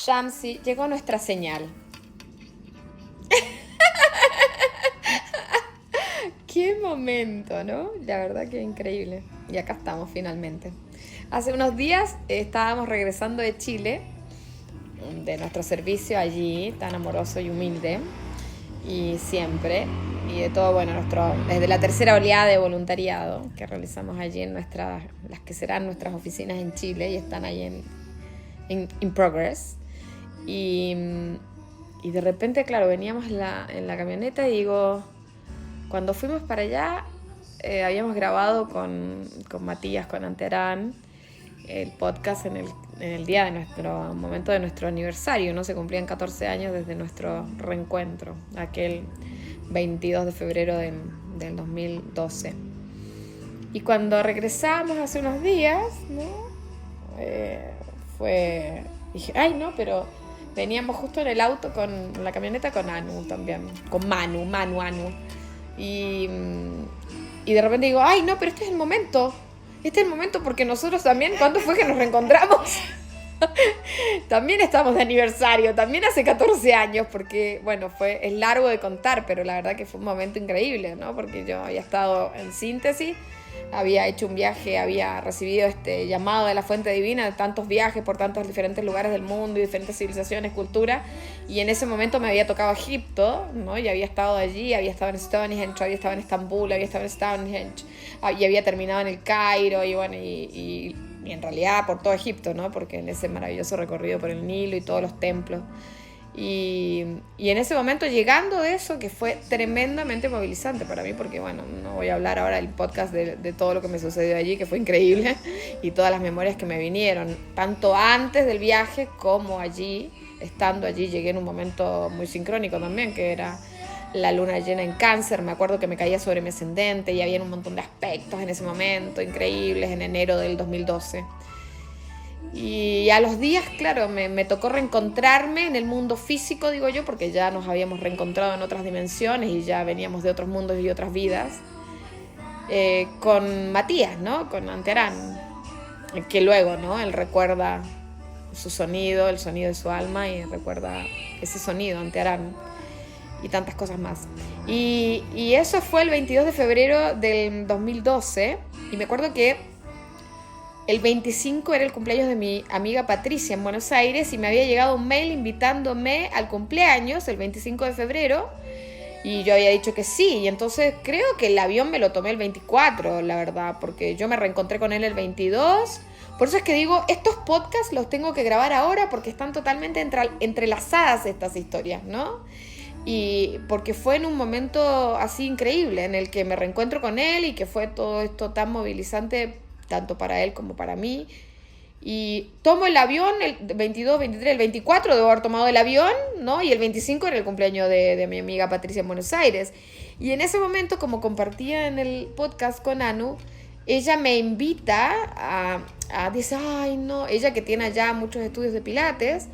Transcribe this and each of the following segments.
Shamsi, llegó nuestra señal. Qué momento, ¿no? La verdad que increíble. Y acá estamos finalmente. Hace unos días estábamos regresando de Chile, de nuestro servicio allí, tan amoroso y humilde, y siempre, y de todo, bueno, desde la tercera oleada de voluntariado que realizamos allí en las que serán nuestras oficinas en Chile, y están ahí in progress. Y de repente, claro, veníamos en la camioneta y digo, cuando fuimos para allá, habíamos grabado con Matías, con Anterán, el podcast en el día de nuestro momento de nuestro aniversario, ¿no? Se cumplían 14 años desde nuestro reencuentro, aquel 22 de febrero del 2012. Y cuando regresamos hace unos días, ¿no? Dije, ay, no, pero veníamos justo en el auto con la camioneta con Anu también, con Anu. Y de repente digo, ay, no, pero este es el momento porque nosotros también, ¿cuándo fue que nos reencontramos? También estamos de aniversario, también hace 14 años, porque, bueno, es largo de contar, pero la verdad que fue un momento increíble, ¿no? Porque yo había estado en síntesis, había hecho un viaje, había recibido este llamado de la fuente divina de tantos viajes por tantos diferentes lugares del mundo y diferentes civilizaciones, culturas, y en ese momento me había tocado Egipto, ¿no? Y había estado allí, había estado en Stonehenge, había estado en Estambul, había estado en Stonehenge, y había terminado en el Cairo, y bueno, y en realidad por todo Egipto, ¿no? Porque en ese maravilloso recorrido por el Nilo y todos los templos. Y en ese momento, llegando de eso, que fue tremendamente movilizante para mí, porque bueno, no voy a hablar ahora del podcast de todo lo que me sucedió allí, que fue increíble, y todas las memorias que me vinieron, tanto antes del viaje como allí, estando allí, llegué en un momento muy sincrónico también, que era la luna llena en Cáncer. Me acuerdo que me caía sobre mi ascendente y había un montón de aspectos en ese momento increíbles, en enero del 2012. Y a los días, claro, me tocó reencontrarme en el mundo físico, digo yo, porque ya nos habíamos reencontrado en otras dimensiones y ya veníamos de otros mundos y otras vidas, con Matías, ¿no? Con Anterán, que luego, ¿no? Él recuerda su sonido, el sonido de su alma, y recuerda ese sonido, Anterán, y tantas cosas más. Y eso fue el 22 de febrero del 2012, y me acuerdo que el 25 era el cumpleaños de mi amiga Patricia en Buenos Aires, y me había llegado un mail invitándome al cumpleaños el 25 de febrero, y yo había dicho que sí, y entonces creo que el avión me lo tomé el 24, la verdad, porque yo me reencontré con él el 22. Por eso es que digo, estos podcasts los tengo que grabar ahora porque están totalmente entrelazadas estas historias, ¿no? Y porque fue en un momento así increíble en el que me reencuentro con él, y que fue todo esto tan movilizante tanto para él como para mí. Y tomo el avión el 22, 23, el 24 debo haber tomado el avión, ¿no? Y el 25 era el cumpleaños de mi amiga Patricia en Buenos Aires. Y en ese momento, como compartía en el podcast con Anu, ella me invita dice, ay, no, ella que tiene ya muchos estudios de Pilates,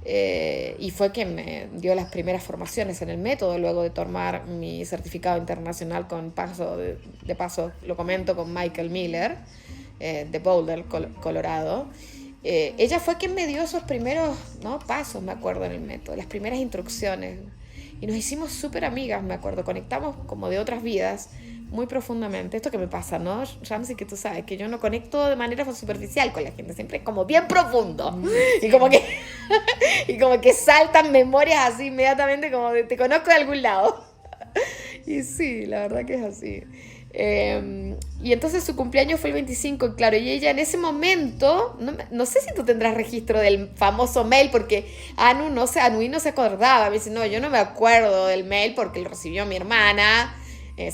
y fue quien me dio las primeras formaciones en el método, luego de tomar mi certificado internacional de paso lo comento, con Michael Miller, de Boulder, Colorado. Ella fue quien me dio esos primeros, ¿no?, pasos, me acuerdo, en el método, las primeras instrucciones, y nos hicimos súper amigas, me acuerdo, conectamos como de otras vidas muy profundamente. Esto que me pasa, ¿no, Shamsi? Que tú sabes que yo no conecto de manera superficial con la gente, siempre como bien profundo, y como que saltan memorias así inmediatamente, como de te conozco de algún lado. Y sí, la verdad que es así. Y entonces su cumpleaños fue el 25, y claro, y ella en ese momento, no sé si tú tendrás registro del famoso mail, porque Anu no se acordaba. Me dice, no, yo no me acuerdo del mail porque lo recibió mi hermana,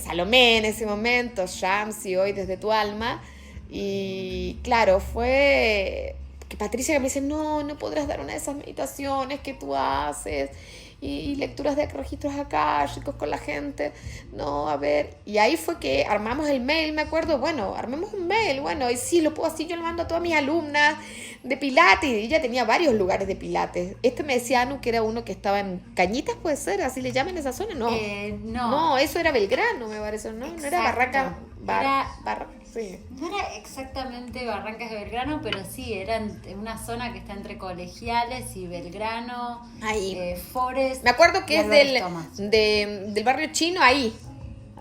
Salomé en ese momento, Shamsi, hoy desde tu alma. Y claro, fue que Patricia me dice, no podrás dar una de esas meditaciones que tú haces, y lecturas de registros akáshicos con la gente, no, a ver. Y ahí fue que armamos el mail, me acuerdo, bueno, armemos un mail, bueno, y sí, lo puedo así, yo lo mando a todas mis alumnas de Pilates, y ella tenía varios lugares de Pilates. Me decía Anu que era uno que estaba en Cañitas, puede ser, así le llaman esa zona, no. No. No, eso era Belgrano, me parece, ¿no? Exacto. No era Barraca. Sí. No era exactamente Barrancas de Belgrano, pero sí, era en una zona que está entre Colegiales y Belgrano, Ahí. Forest. Me acuerdo que y es Álvarez Thomas. del barrio chino, ahí.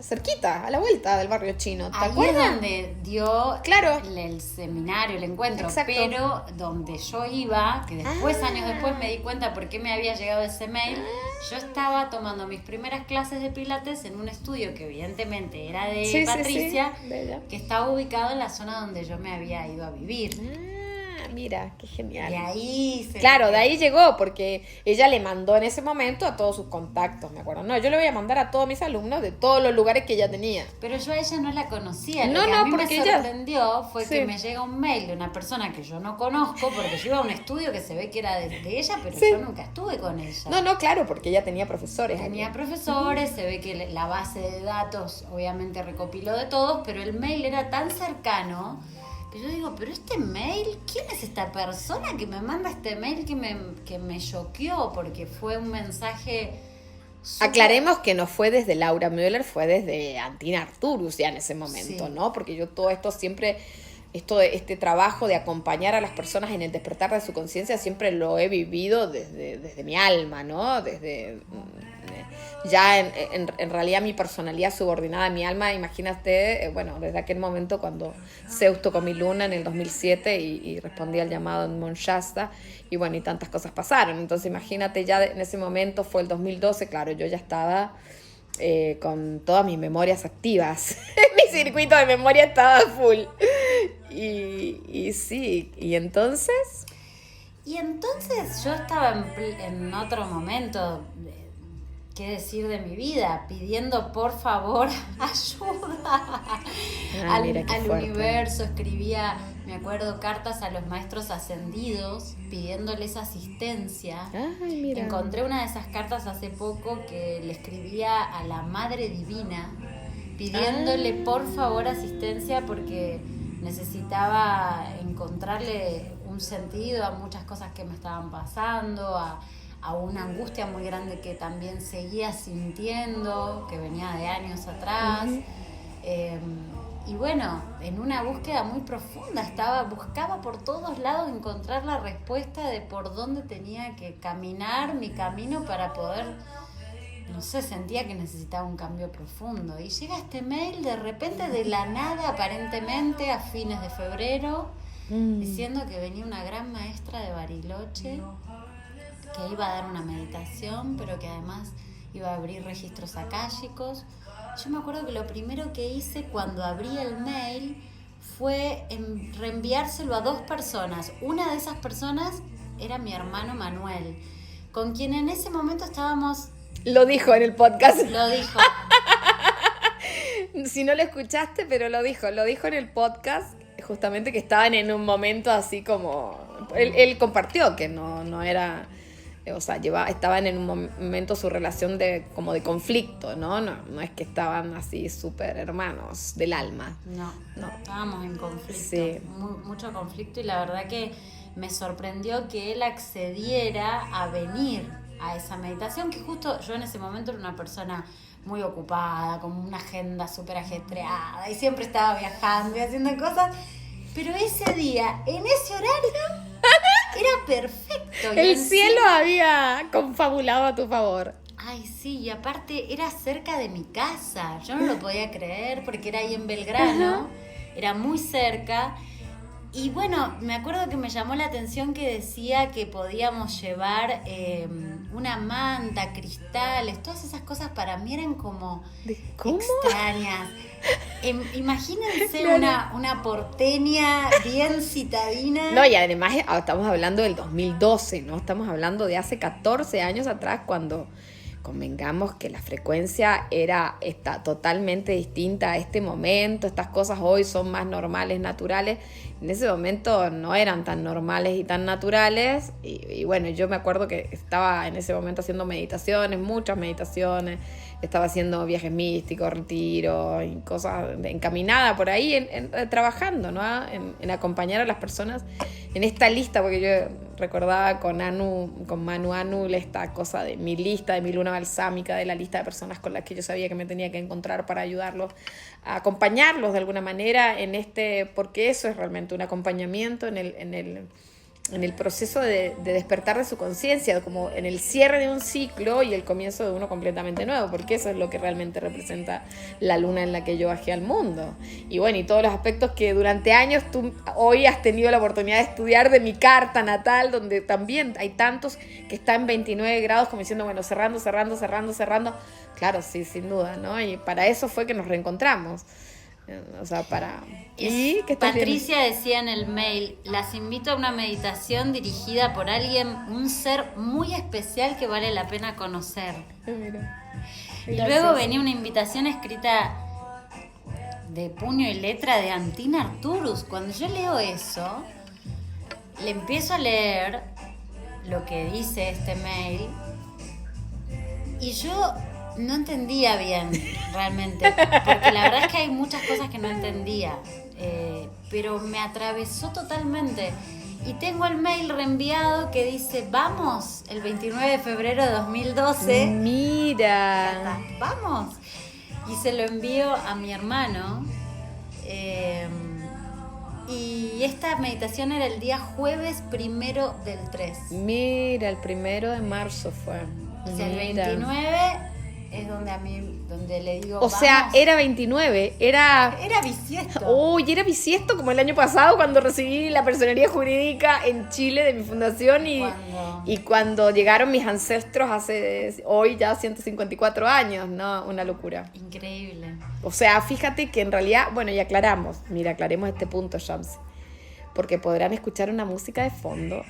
Cerquita, a la vuelta del barrio chino. ¿Te Ahí acuerdas? es donde dio Claro. el seminario, el encuentro. Exacto. Pero donde yo iba, que después, Ah. años después, me di cuenta por qué me había llegado ese mail. Yo estaba tomando mis primeras clases de pilates en un estudio que evidentemente era de Sí, Patricia, sí, de ella. que estaba ubicado en la zona donde yo me había ido a vivir. Mira, qué genial. Y ahí se Claro, de ahí llegó, porque ella le mandó en ese momento a todos sus contactos, me acuerdo. No, yo le voy a mandar a todos mis alumnos de todos los lugares que ella tenía. Pero yo a ella no la conocía. No, Lo que a no, mí porque me ella- sorprendió fue Sí. que me llega un mail de una persona que yo no conozco, porque yo iba a un estudio que se ve que era de ella, pero Sí. yo nunca estuve con ella. No, claro, porque ella tenía profesores. Tenía allí. profesores, se ve que la base de datos obviamente recopiló de todos, pero el mail era tan cercano que yo digo, pero este mail, ¿quién es esta persona que me manda este mail que me choqueó? Porque fue un mensaje... súper- Aclaremos que no fue desde Laura Müller, fue desde Antina Arturus ya en ese momento, Sí. ¿no? Porque yo todo esto siempre, este trabajo de acompañar a las personas en el despertar de su conciencia siempre lo he vivido desde mi alma, ¿no? Desde ya en realidad mi personalidad subordinada a mi alma, imagínate, bueno, desde aquel momento cuando Zeus tocó mi luna en el 2007 y respondí al llamado en Mount Shasta, y bueno, y tantas cosas pasaron. Entonces imagínate, ya en ese momento fue el 2012, claro, yo ya estaba con todas mis memorias activas. Mi circuito de memoria estaba full. Y sí, y entonces... Y entonces yo estaba en otro momento, qué decir de mi vida, pidiendo por favor ayuda mira qué al fuerte. universo. Escribía, me acuerdo, cartas a los maestros ascendidos pidiéndoles asistencia. Ay, mira. Encontré una de esas cartas hace poco que le escribía a la Madre Divina pidiéndole por favor asistencia porque necesitaba encontrarle un sentido a muchas cosas que me estaban pasando, a una angustia muy grande que también seguía sintiendo, que venía de años atrás. Y bueno, en una búsqueda muy profunda, buscaba por todos lados encontrar la respuesta de por dónde tenía que caminar mi camino para poder, no sé, sentía que necesitaba un cambio profundo. Y llega este mail de repente, de la nada, aparentemente, a fines de febrero, diciendo que venía una gran maestra de Bariloche, que iba a dar una meditación, pero que además iba a abrir registros akáshicos. Yo me acuerdo que lo primero que hice cuando abrí el mail fue reenviárselo a 2 personas. Una de esas personas era mi hermano Manuel, con quien en ese momento estábamos... Lo dijo en el podcast. Lo dijo. Si no lo escuchaste, pero lo dijo en el podcast, justamente que estaban en un momento así como... Él compartió que no era... O sea, estaban en un momento su relación como de conflicto, ¿no? No es que estaban así súper hermanos del alma. No, estábamos en conflicto, Sí. mucho conflicto, y la verdad que me sorprendió que él accediera a venir a esa meditación, que justo yo en ese momento era una persona muy ocupada, con una agenda súper ajetreada, y siempre estaba viajando y haciendo cosas, pero ese día, en ese horario, era perfecto. Y El encima- cielo había confabulado a tu favor. Ay, sí, y aparte era cerca de mi casa. Yo no lo podía creer porque era ahí en Belgrano, era muy cerca. Y bueno, me acuerdo que me llamó la atención que decía que podíamos llevar una manta, cristales, todas esas cosas para mí eran como ¿Cómo? extrañas. Imagínense una porteña bien citadina. No, y además estamos hablando del 2012, ¿no? Estamos hablando de hace 14 años atrás, cuando convengamos que la frecuencia está totalmente distinta a este momento. Estas cosas hoy son más normales, naturales, en ese momento no eran tan normales y tan naturales. Y bueno, yo me acuerdo que estaba en ese momento haciendo meditaciones, muchas meditaciones. Estaba haciendo viajes místicos, retiros y cosas, encaminada por ahí, trabajando, ¿no? En acompañar a las personas en esta lista, porque yo recordaba con Manu Anu, esta cosa de mi lista, de mi luna balsámica, de la lista de personas con las que yo sabía que me tenía que encontrar para ayudarlos, a acompañarlos de alguna manera porque eso es realmente un acompañamiento en el proceso de despertar de su conciencia, como en el cierre de un ciclo y el comienzo de uno completamente nuevo, porque eso es lo que realmente representa la luna en la que yo bajé al mundo. Y bueno, y todos los aspectos que durante años tú hoy has tenido la oportunidad de estudiar de mi carta natal, donde también hay tantos que están en 29 grados, como diciendo, bueno, cerrando. Claro, sí, sin duda, ¿no? Y para eso fue que nos reencontramos. O sea, Patricia decía en el mail, las invito a una meditación dirigida por alguien, un ser muy especial que vale la pena conocer. Y luego venía una invitación escrita de puño y letra de Antina Arturus. Cuando yo leo eso, le empiezo a leer lo que dice este mail y yo no entendía bien, realmente, porque la verdad es que hay muchas cosas que no entendía, pero me atravesó totalmente. Y tengo el mail reenviado que dice, vamos, el 29 de febrero de 2012. Mira. Vamos. Y se lo envío a mi hermano. Y esta meditación era el día jueves 1 del 3. Mira, el 1 de marzo fue. O sea, el 29... es donde le digo, o sea, era 29, era bisiesto. Uy, era bisiesto como el año pasado cuando recibí la personería jurídica en Chile de mi fundación y cuando llegaron mis ancestros hace hoy ya 154 años, ¿no? Una locura. Increíble. O sea, fíjate que en realidad, bueno, y aclaremos este punto, Shams, porque podrán escuchar una música de fondo,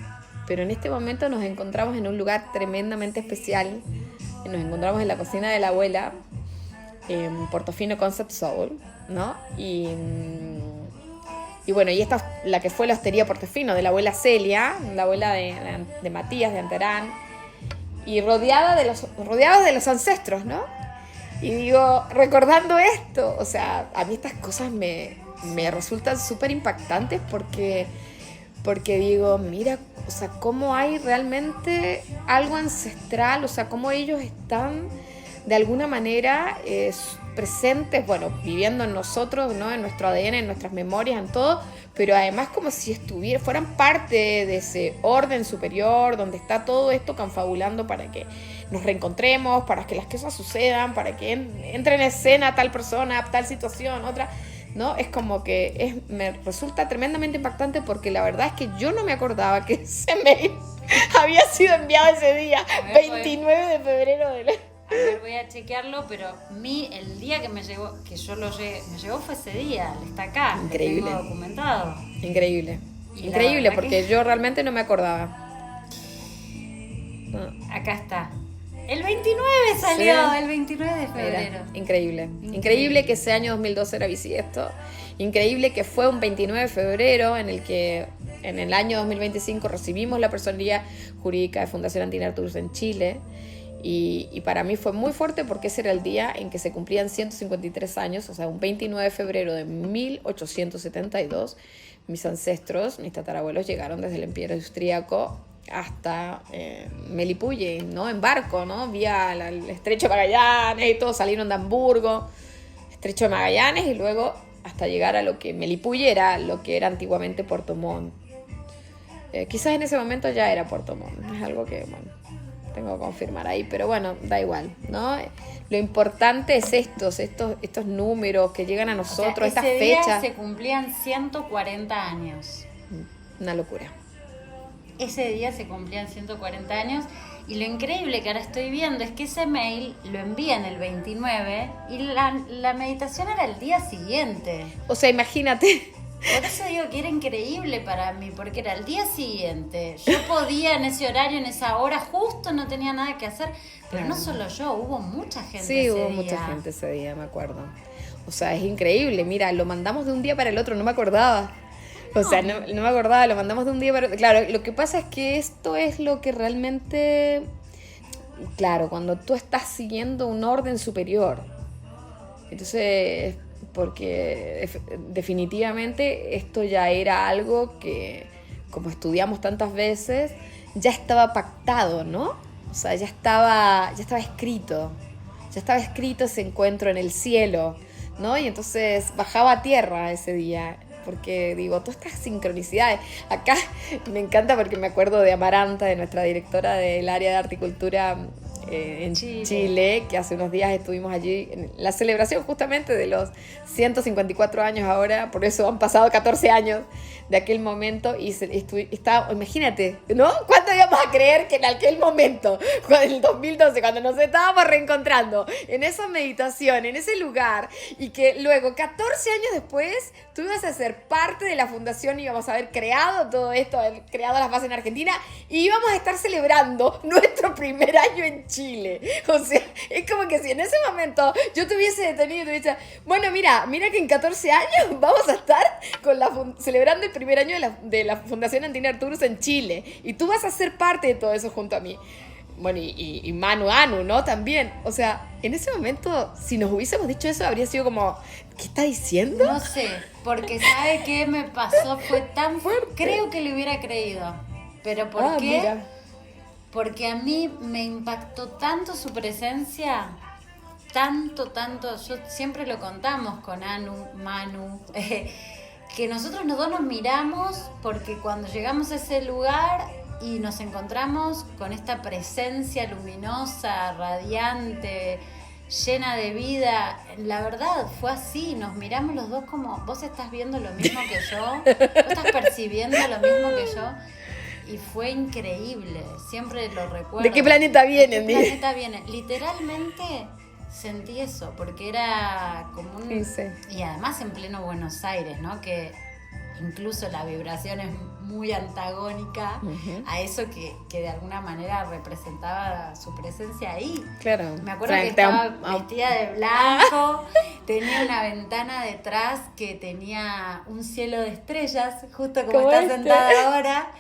pero en este momento nos encontramos en un lugar tremendamente especial. Nos encontramos en la cocina de la abuela, en Portofino Concept Soul, ¿no? Y bueno, y esta es la que fue la hostería Portofino, de la abuela Celia, la abuela de Matías, de Anterán, y rodeados de los ancestros, ¿no? Y digo, recordando esto, o sea, a mí estas cosas me resultan súper impactantes porque digo, mira, o sea, cómo hay realmente algo ancestral, o sea, cómo ellos están de alguna manera presentes, bueno, viviendo en nosotros, ¿no? En nuestro ADN, en nuestras memorias, en todo, pero además como si fueran parte de ese orden superior donde está todo esto confabulando para que nos reencontremos, para que las cosas sucedan, para que entre en escena tal persona, tal situación, otra... ¿no? Es como que me resulta tremendamente impactante porque la verdad es que yo no me acordaba que ese mail había sido enviado ese día, 29 de febrero de... A ver, voy a chequearlo, pero el día que me llegó fue ese día, está acá. Increíble. Lo tengo documentado. Increíble, porque yo realmente no me acordaba. Acá está. El 29 salió, sí. El 29 de febrero. Increíble que ese año 2012 era bisiesto. Increíble que fue un 29 de febrero en el que en el año 2025 recibimos la personería jurídica de Fundación Antina Arturus en Chile. Y para mí fue muy fuerte porque ese era el día en que se cumplían 153 años, o sea, un 29 de febrero de 1872, mis ancestros, mis tatarabuelos llegaron desde el Imperio Austríaco hasta Melipille, ¿no? En barco, ¿no? Vía el Estrecho de Magallanes y todos salieron de Hamburgo, Estrecho de Magallanes y luego hasta llegar a lo que Melipille era, lo que era antiguamente Puerto Montt. Quizás en ese momento ya era Puerto Montt, es algo que, bueno, tengo que confirmar ahí, pero bueno, da igual, ¿no? Lo importante es estos números que llegan a nosotros, estas fechas. Ese día se cumplían 140 años. Una locura. Ese día se cumplían 140 años y lo increíble que ahora estoy viendo es que ese mail lo envían el 29 y la meditación era el día siguiente. O sea, imagínate. Por eso digo que era increíble para mí, porque era el día siguiente. Yo podía en ese horario, en esa hora, justo no tenía nada que hacer. Pero no solo yo, hubo mucha gente ese día. Sí, hubo mucha gente ese día, me acuerdo. O sea, es increíble. Mira, lo mandamos de un día para el otro, no me acordaba. O sea, no me acordaba, lo mandamos de un día para... Claro, lo que pasa es que esto es lo que realmente... Claro, cuando tú estás siguiendo un orden superior. Entonces, porque definitivamente esto ya era algo que, como estudiamos tantas veces, ya estaba pactado, ¿no? O sea, ya estaba escrito. Ya estaba escrito ese encuentro en el cielo, ¿no? Y entonces bajaba a tierra ese día. Porque digo, todas estas sincronicidades. Acá me encanta porque me acuerdo de Amaranta, de nuestra directora del área de arte y cultura en Chile, que hace unos días estuvimos allí en la celebración justamente de los 154 años ahora, por eso han pasado 14 años de aquel momento y estaba, imagínate, ¿no? ¿Cuánto íbamos a creer que en aquel momento, en el 2012, cuando nos estábamos reencontrando en esa meditación, en ese lugar, y que luego, 14 años después, tú ibas a ser parte de la fundación y íbamos a haber creado todo esto, haber creado las bases en Argentina y íbamos a estar celebrando nuestro primer año en Chile? O sea, es como que si en ese momento yo te hubiese detenido y te hubiese dicho, bueno, mira que en 14 años vamos a estar celebrando el primer año de la Fundación Andina Arturus en Chile y tú vas a ser parte de todo eso junto a mí. Bueno, y Manu Anu, ¿no? También. O sea, en ese momento, si nos hubiésemos dicho eso, habría sido como, ¿qué está diciendo? No sé, porque ¿sabe qué me pasó? Fue tan fuerte. Creo que le hubiera creído. ¿Pero por qué? Mira. Porque a mí me impactó tanto su presencia, tanto, yo siempre lo contamos con Anu, Manu, que nosotros los dos nos miramos porque cuando llegamos a ese lugar y nos encontramos con esta presencia luminosa, radiante, llena de vida, la verdad fue así, nos miramos los dos como, vos estás viendo lo mismo que yo, vos estás percibiendo lo mismo que yo. Y fue increíble, siempre lo recuerdo. ¿De qué planeta vienen? ¿De qué planeta vienen? Literalmente sentí eso, porque era como un... Sí. Y además en pleno Buenos Aires, ¿no? Que incluso la vibración es muy antagónica a eso que de alguna manera representaba su presencia ahí. Claro. Me acuerdo que estaba vestida de blanco, tenía una ventana detrás que tenía un cielo de estrellas, justo como está sentada ahora.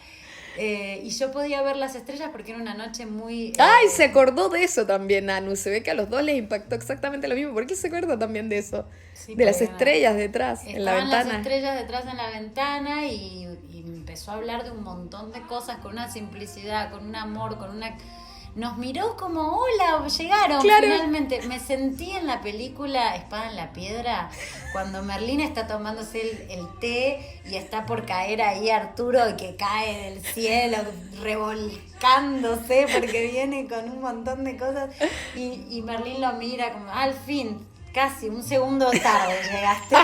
Y yo podía ver las estrellas porque era una noche muy... ¡Ay! Se acordó de eso también, Anu. Se ve que a los dos les impactó exactamente lo mismo. ¿Por qué se acuerda también de eso? Sí, de las estrellas detrás, en la ventana. Estaban las estrellas detrás en la ventana y empezó a hablar de un montón de cosas con una simplicidad, con un amor, con una... Nos miró como, hola, llegaron, claro. Finalmente. Me sentí en la película Espada en la Piedra, cuando Merlín está tomándose el té y está por caer ahí Arturo, que cae del cielo, revolcándose, porque viene con un montón de cosas, y Merlín lo mira como, al fin, casi un segundo tarde llegaste.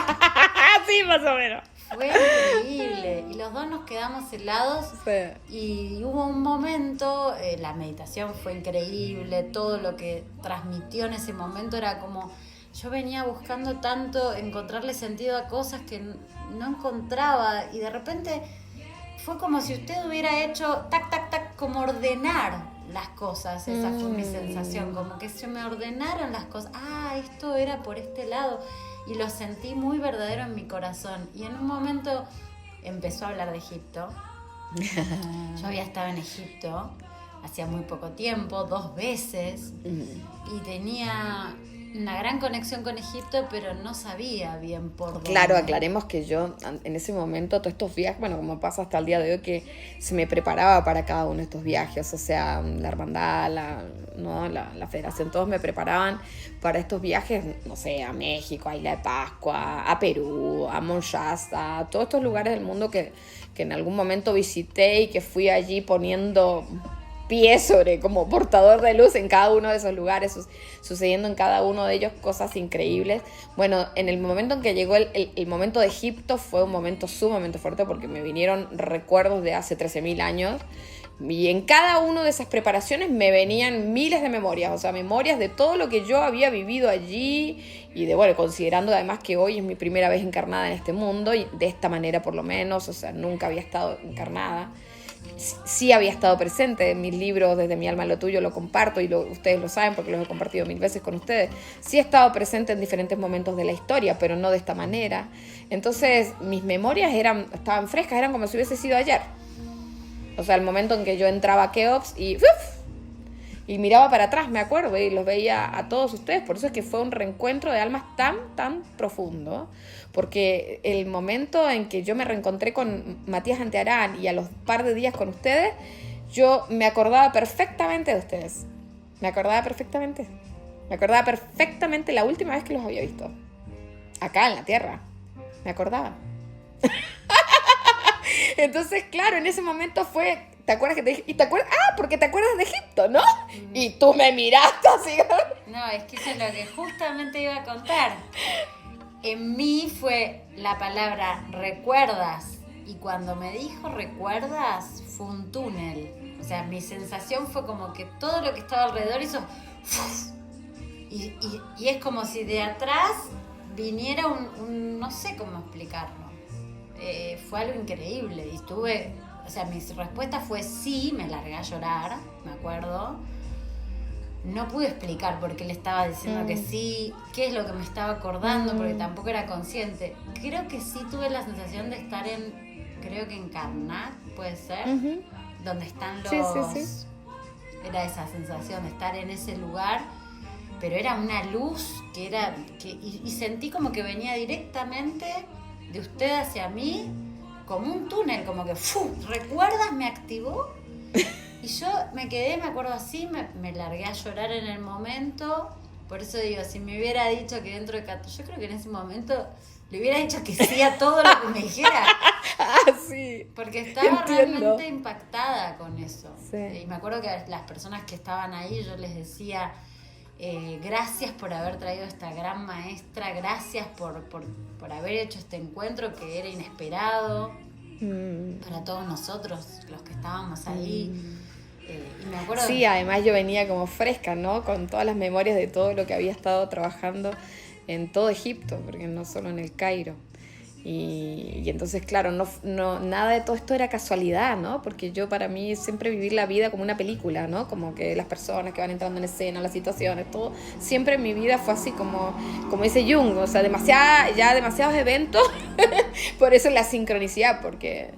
Sí, más o menos. Fue increíble y los dos nos quedamos helados. Sí. Y hubo un momento, la meditación fue increíble, todo lo que transmitió en ese momento era como, yo venía buscando tanto encontrarle sentido a cosas que no encontraba y de repente fue como si usted hubiera hecho tac, tac, tac, como ordenar las cosas. Esa fue mi sensación, como que se me ordenaron las cosas. Esto era por este lado. Y lo sentí muy verdadero en mi corazón. Y en un momento empezó a hablar de Egipto. Yo había estado en Egipto hacía muy poco tiempo, 2 veces. Y tenía una gran conexión con Egipto, pero no sabía bien por dónde. Claro, aclaremos que yo en ese momento, todos estos viajes, bueno, como pasa hasta el día de hoy, que se me preparaba para cada uno de estos viajes, o sea, la hermandad, la federación, todos me preparaban para estos viajes, no sé, a México, a Isla de Pascua, a Perú, a Monshasta, a todos estos lugares del mundo que en algún momento visité y que fui allí poniendo pie sobre como portador de luz en cada uno de esos lugares, sucediendo en cada uno de ellos cosas increíbles. Bueno, en el momento en que llegó el momento de Egipto fue un momento sumamente fuerte porque me vinieron recuerdos de hace 13.000 años y en cada una de esas preparaciones me venían miles de memorias, o sea, memorias de todo lo que yo había vivido allí y de, bueno, considerando además que hoy es mi primera vez encarnada en este mundo y de esta manera por lo menos, o sea, nunca había estado encarnada. sí había estado presente en mis libros, Desde mi alma a lo tuyo, lo comparto y ustedes lo saben porque los he compartido 1000 veces con ustedes. Sí he estado presente en diferentes momentos de la historia, pero no de esta manera. Entonces mis memorias estaban frescas, eran como si hubiese sido ayer. O sea, el momento en que yo entraba a Keops y miraba para atrás, me acuerdo, y los veía a todos ustedes. Por eso es que fue un reencuentro de almas tan profundo, porque el momento en que yo me reencontré con Matías Antearán y a los par de días con ustedes, yo me acordaba perfectamente de ustedes. Me acordaba perfectamente la última vez que los había visto. Acá en la tierra. Me acordaba. Entonces, claro, en ese momento fue... ¿Te acuerdas que te dije? ¿Y te acuerdas? Ah, porque te acuerdas de Egipto, ¿no? Y tú me miraste así. No, es que eso es lo que justamente iba a contar. En mí fue la palabra recuerdas. Y cuando me dijo recuerdas, fue un túnel. O sea, mi sensación fue como que todo lo que estaba alrededor hizo... Y es como si de atrás viniera un no sé cómo explicarlo. Fue algo increíble. Y estuve... O sea, mi respuesta fue sí, me largué a llorar, me acuerdo. No pude explicar por qué le estaba diciendo que sí, qué es lo que me estaba acordando, porque tampoco era consciente. Creo que sí tuve la sensación de estar creo que en Karnak, puede ser, donde están los... Sí. Era esa sensación de estar en ese lugar, pero era una luz que era... y sentí como que venía directamente de usted hacia mí, como un túnel, como que ¿recuerdas? Me activó y yo me quedé, me acuerdo así, me largué a llorar en el momento. Por eso digo, si me hubiera dicho que dentro de 14, yo creo que en ese momento le hubiera dicho que sí a todo lo que me dijera. Sí, porque estaba realmente impactada con eso. Sí. Y me acuerdo que a las personas que estaban ahí yo les decía, gracias por haber traído a esta gran maestra, gracias por haber hecho este encuentro que era inesperado para todos nosotros, los que estábamos ahí. Y me acuerdo... Sí, además yo venía como fresca, ¿no? Con todas las memorias de todo lo que había estado trabajando en todo Egipto, porque no solo en el Cairo. Y entonces, claro, no, nada de todo esto era casualidad, ¿no? Porque yo, para mí, siempre viví la vida como una película, ¿no? Como que las personas que van entrando en escena, las situaciones, todo. Siempre en mi vida fue así como dice Jung, o sea, demasiados eventos. Por eso la sincronicidad, porque...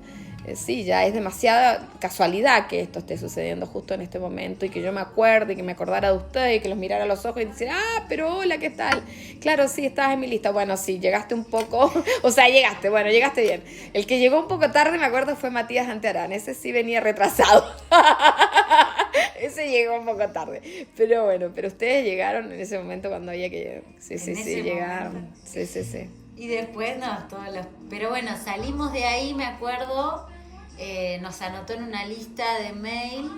sí, ya es demasiada casualidad que esto esté sucediendo justo en este momento y que yo me acuerde y que me acordara de usted y que los mirara a los ojos y decir, pero hola, ¿qué tal? Claro, sí, estabas en mi lista. Bueno, sí, llegaste un poco, o sea, llegaste bien. El que llegó un poco tarde, me acuerdo, fue Matías Antearán. Ese sí venía retrasado. Ese llegó un poco tarde. Pero bueno, ustedes llegaron en ese momento cuando había que llegar. Sí, llegaron. Sí. Y después, pero bueno, salimos de ahí, me acuerdo, nos anotó en una lista de mail.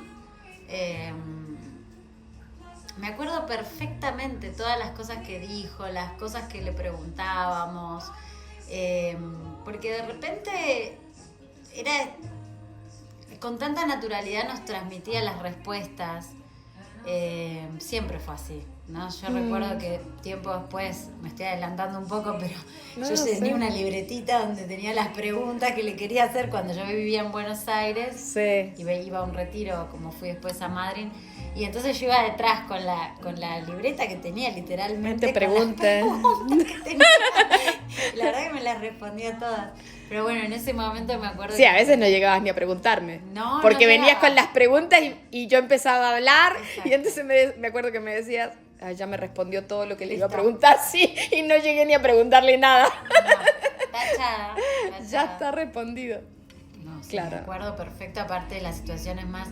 Me acuerdo perfectamente todas las cosas que dijo, las cosas que le preguntábamos, porque de repente con tanta naturalidad nos transmitía las respuestas. Siempre fue así, ¿no? Yo recuerdo que tiempo después, me estoy adelantando un poco, pero yo tenía una libretita donde tenía las preguntas que le quería hacer cuando yo vivía en Buenos Aires. Sí. Y iba a un retiro, como fui después a Madrid. Y entonces yo iba detrás con la libreta que tenía literalmente. Preguntas que tenía. La verdad que me las respondía todas. Pero bueno, en ese momento me acuerdo... Sí, a veces no llegabas ni a preguntarme. No, porque no venías con las preguntas y yo empezaba a hablar. Exacto. Y entonces me acuerdo que me decías, ya me respondió todo lo que le iba a preguntar, sí, y no llegué ni a preguntarle nada. No, tachada. Ya está respondido. No, sí, claro. Me acuerdo perfecto, aparte de las situaciones más...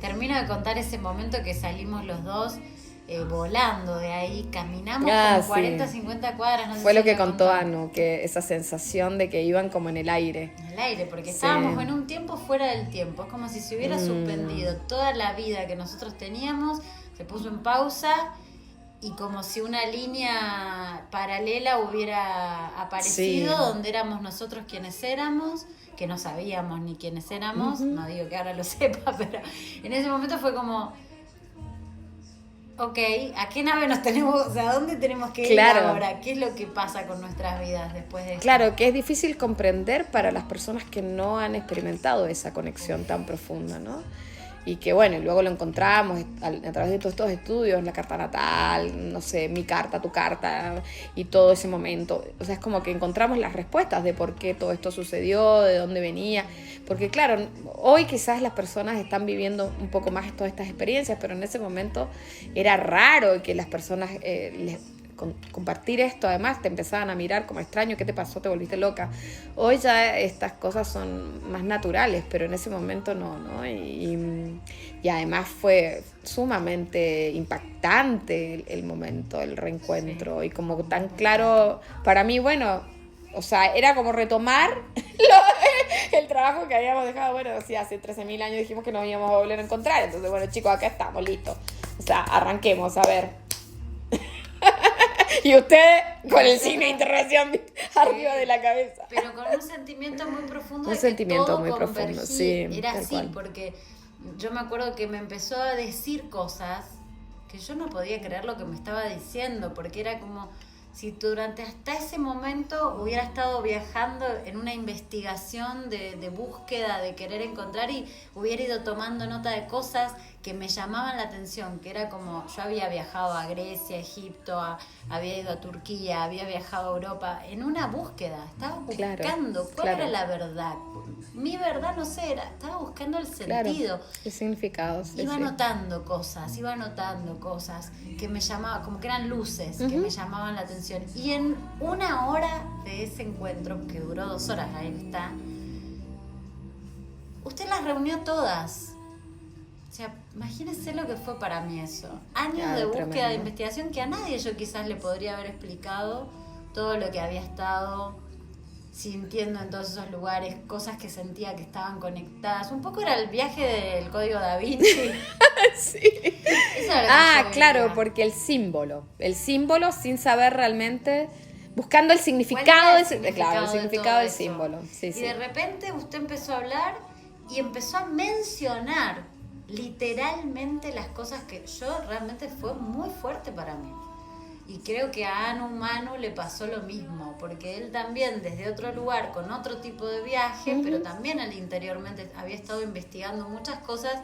Termino de contar ese momento que salimos los dos volando de ahí, caminamos como 40, 50 cuadras. No Fue sé lo si que contó Anu, que esa sensación de que iban como en el aire. En el aire, porque estábamos en un tiempo fuera del tiempo. Es como si se hubiera suspendido toda la vida que nosotros teníamos, se puso en pausa y como si una línea paralela hubiera aparecido donde éramos nosotros quienes éramos, que no sabíamos ni quiénes éramos. No digo que ahora lo sepa, pero en ese momento fue como... ok, ¿a qué nave nos tenemos, o sea, a dónde tenemos que ir Claro. ahora? ¿Qué es lo que pasa con nuestras vidas después de esto? Claro, que es difícil comprender para las personas que no han experimentado esa conexión tan profunda, ¿no? Y que bueno, y luego lo encontramos a través de todos estos estudios, la carta natal, no sé, mi carta, tu carta, y todo ese momento. O sea, es como que encontramos las respuestas de por qué todo esto sucedió, de dónde venía. Porque claro, hoy quizás las personas están viviendo un poco más todas estas experiencias, pero en ese momento era raro que las personas compartir esto, además te empezaban a mirar como extraño, ¿qué te pasó? ¿Te volviste loca? Hoy ya estas cosas son más naturales, pero en ese momento no, ¿no? Y además fue sumamente impactante el momento, el reencuentro, sí. Y como tan claro para mí, bueno, o sea, era como retomar el trabajo que habíamos dejado, bueno, sí, hace 13.000 años dijimos que nos íbamos a volver a encontrar, entonces bueno, chicos, acá estamos, listos, o sea, arranquemos, a ver. Y usted con el signo de interrogación arriba de la cabeza. Pero con un sentimiento muy profundo. Un sentimiento muy profundo, sí. Era así, porque yo me acuerdo que me empezó a decir cosas que yo no podía creer lo que me estaba diciendo, porque era como si durante hasta ese momento hubiera estado viajando en una investigación de búsqueda, de querer encontrar, y hubiera ido tomando nota de cosas que me llamaban la atención, que era como, yo había viajado a Grecia, Egipto, había ido a Turquía, había viajado a Europa, en una búsqueda, estaba buscando cuál era la verdad. Mi verdad, no sé, estaba buscando el sentido. El significado. Sí, iba anotando cosas que me llamaban, como que eran luces, que me llamaban la atención. Y en 1 hora de ese encuentro, que duró 2 horas, ahí está, usted las reunió todas. O sea, imagínense lo que fue para mí eso. Años de búsqueda, tremendo. De investigación, que a nadie yo quizás le podría haber explicado todo lo que había estado sintiendo en todos esos lugares, cosas que sentía que estaban conectadas. Un poco era el viaje del Código Da Vinci. Sí. Claro, porque el símbolo sin saber realmente, buscando el significado, el significado del símbolo. Sí, y de repente usted empezó a hablar y empezó a mencionar literalmente las cosas que yo realmente fue muy fuerte para mí. Y creo que a Anu Manu le pasó lo mismo, porque él también desde otro lugar, con otro tipo de viaje, pero también él interiormente había estado investigando muchas cosas,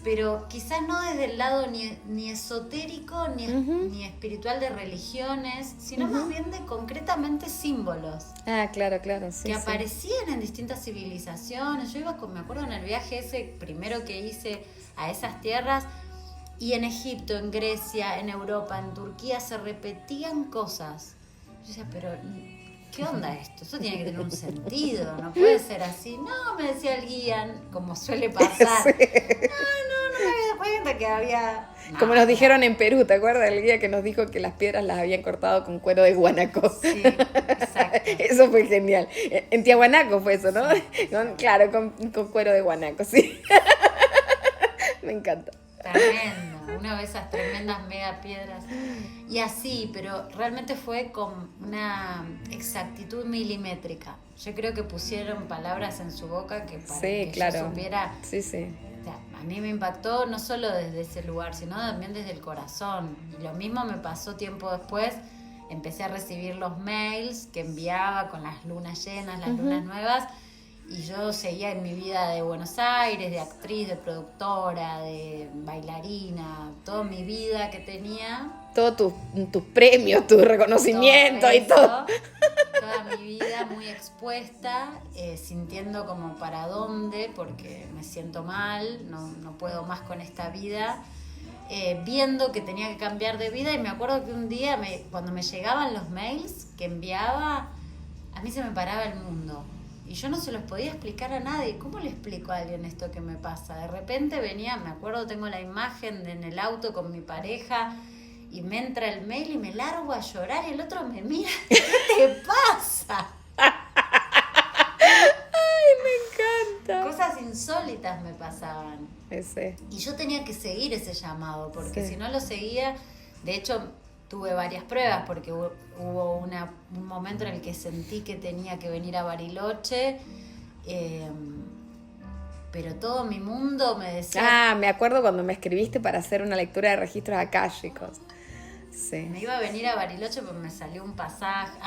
pero quizás no desde el lado ni esotérico ni espiritual de religiones, sino más bien de concretamente símbolos. Claro, sí. Que aparecían en distintas civilizaciones. Yo me acuerdo en el viaje ese primero que hice a esas tierras, y en Egipto, en Grecia, en Europa, en Turquía se repetían cosas. Yo decía, pero ¿qué onda esto? Eso tiene que tener un sentido, no puede ser así. No, me decía el guía, como suele pasar. Sí. No me había dado cuenta que había... Como nos dijeron en Perú, ¿te acuerdas? El guía que nos dijo que las piedras las habían cortado con cuero de guanaco. Sí, exacto. Eso fue genial. En Tiahuanaco fue eso, ¿no? Sí. Claro, con cuero de guanaco, sí. Me encanta. Tremendo, una de esas tremendas mega piedras. Y así, pero realmente fue con una exactitud milimétrica. Yo creo que pusieron palabras en su boca que para que yo supiera. Sí. O sea, a mí me impactó no solo desde ese lugar, sino también desde el corazón. Y lo mismo me pasó tiempo después. Empecé a recibir los mails que enviaba con las lunas llenas, las lunas nuevas. Y yo seguía en mi vida de Buenos Aires, de actriz, de productora, de bailarina, toda mi vida que tenía. Todos tus premios, tu reconocimiento y todo. Toda mi vida muy expuesta, sintiendo como para dónde, porque me siento mal, no puedo más con esta vida. Viendo que tenía que cambiar de vida, y me acuerdo que un día, cuando me llegaban los mails que enviaba, a mí se me paraba el mundo. Y yo no se los podía explicar a nadie. ¿Cómo le explico a alguien esto que me pasa? De repente venía, me acuerdo, tengo la imagen en el auto con mi pareja, y me entra el mail y me largo a llorar, y el otro me mira, ¿qué te pasa? ¡Ay, me encanta! Cosas insólitas me pasaban. Ese. Y yo tenía que seguir ese llamado, porque si no lo seguía, de hecho... Tuve varias pruebas, porque hubo un momento en el que sentí que tenía que venir a Bariloche, pero todo mi mundo me decía... Ah, me acuerdo cuando me escribiste para hacer una lectura de registros akáshicos. Sí. Me iba a venir a Bariloche porque me salió un pasaje.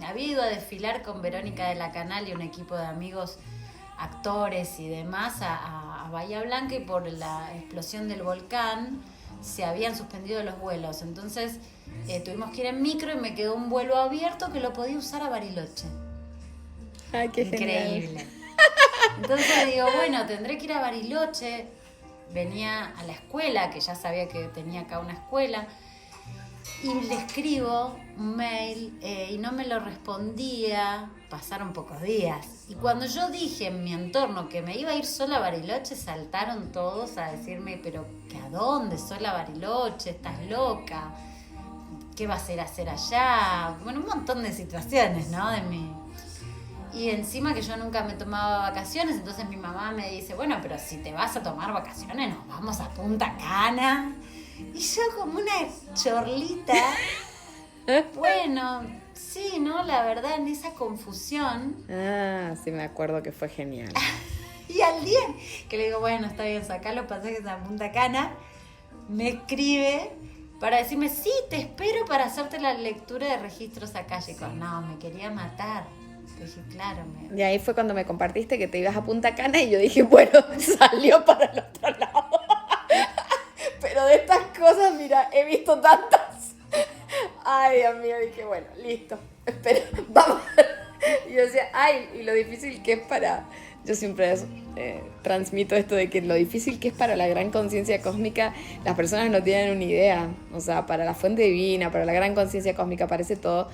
Había ido a desfilar con Verónica de la Canal y un equipo de amigos, actores y demás, a Bahía Blanca, y por la explosión del volcán se habían suspendido los vuelos. Entonces tuvimos que ir en micro y me quedó un vuelo abierto que lo podía usar a Bariloche. Ay, qué increíble. genial. Entonces digo, bueno, tendré que ir a Bariloche. Venía a la escuela, que ya sabía que tenía acá una escuela, y le escribo un mail y no me lo respondía. Pasaron pocos días. Y cuando yo dije en mi entorno que me iba a ir sola a Bariloche, saltaron todos a decirme, pero ¿que a dónde? Sola a Bariloche, estás loca. ¿Qué vas a ir a hacer allá? Bueno, un montón de situaciones, ¿no? Y encima que yo nunca me tomaba vacaciones, entonces mi mamá me dice, bueno, pero si te vas a tomar vacaciones, nos vamos a Punta Cana. Y yo como una chorlita, bueno, sí, ¿no? La verdad, en esa confusión. Ah, sí, me acuerdo que fue genial. Y al día que le digo, bueno, está bien, sacar los pasajes a Punta Cana, me escribe para decirme, sí, te espero para hacerte la lectura de registros akáshicos. No, me quería matar. Dije, claro. Y ahí fue cuando me compartiste que te ibas a Punta Cana y yo dije, bueno, salió para el otro lado. Pero de estas cosas, mira, he visto tantas. Ay, Dios mío, dije, bueno, listo, espera, vamos. Y yo decía, ay, y lo difícil que es para... Yo siempre transmito esto de que lo difícil que es para la gran conciencia cósmica, las personas no tienen una idea. O sea, para la fuente divina, para la gran conciencia cósmica, parece todo,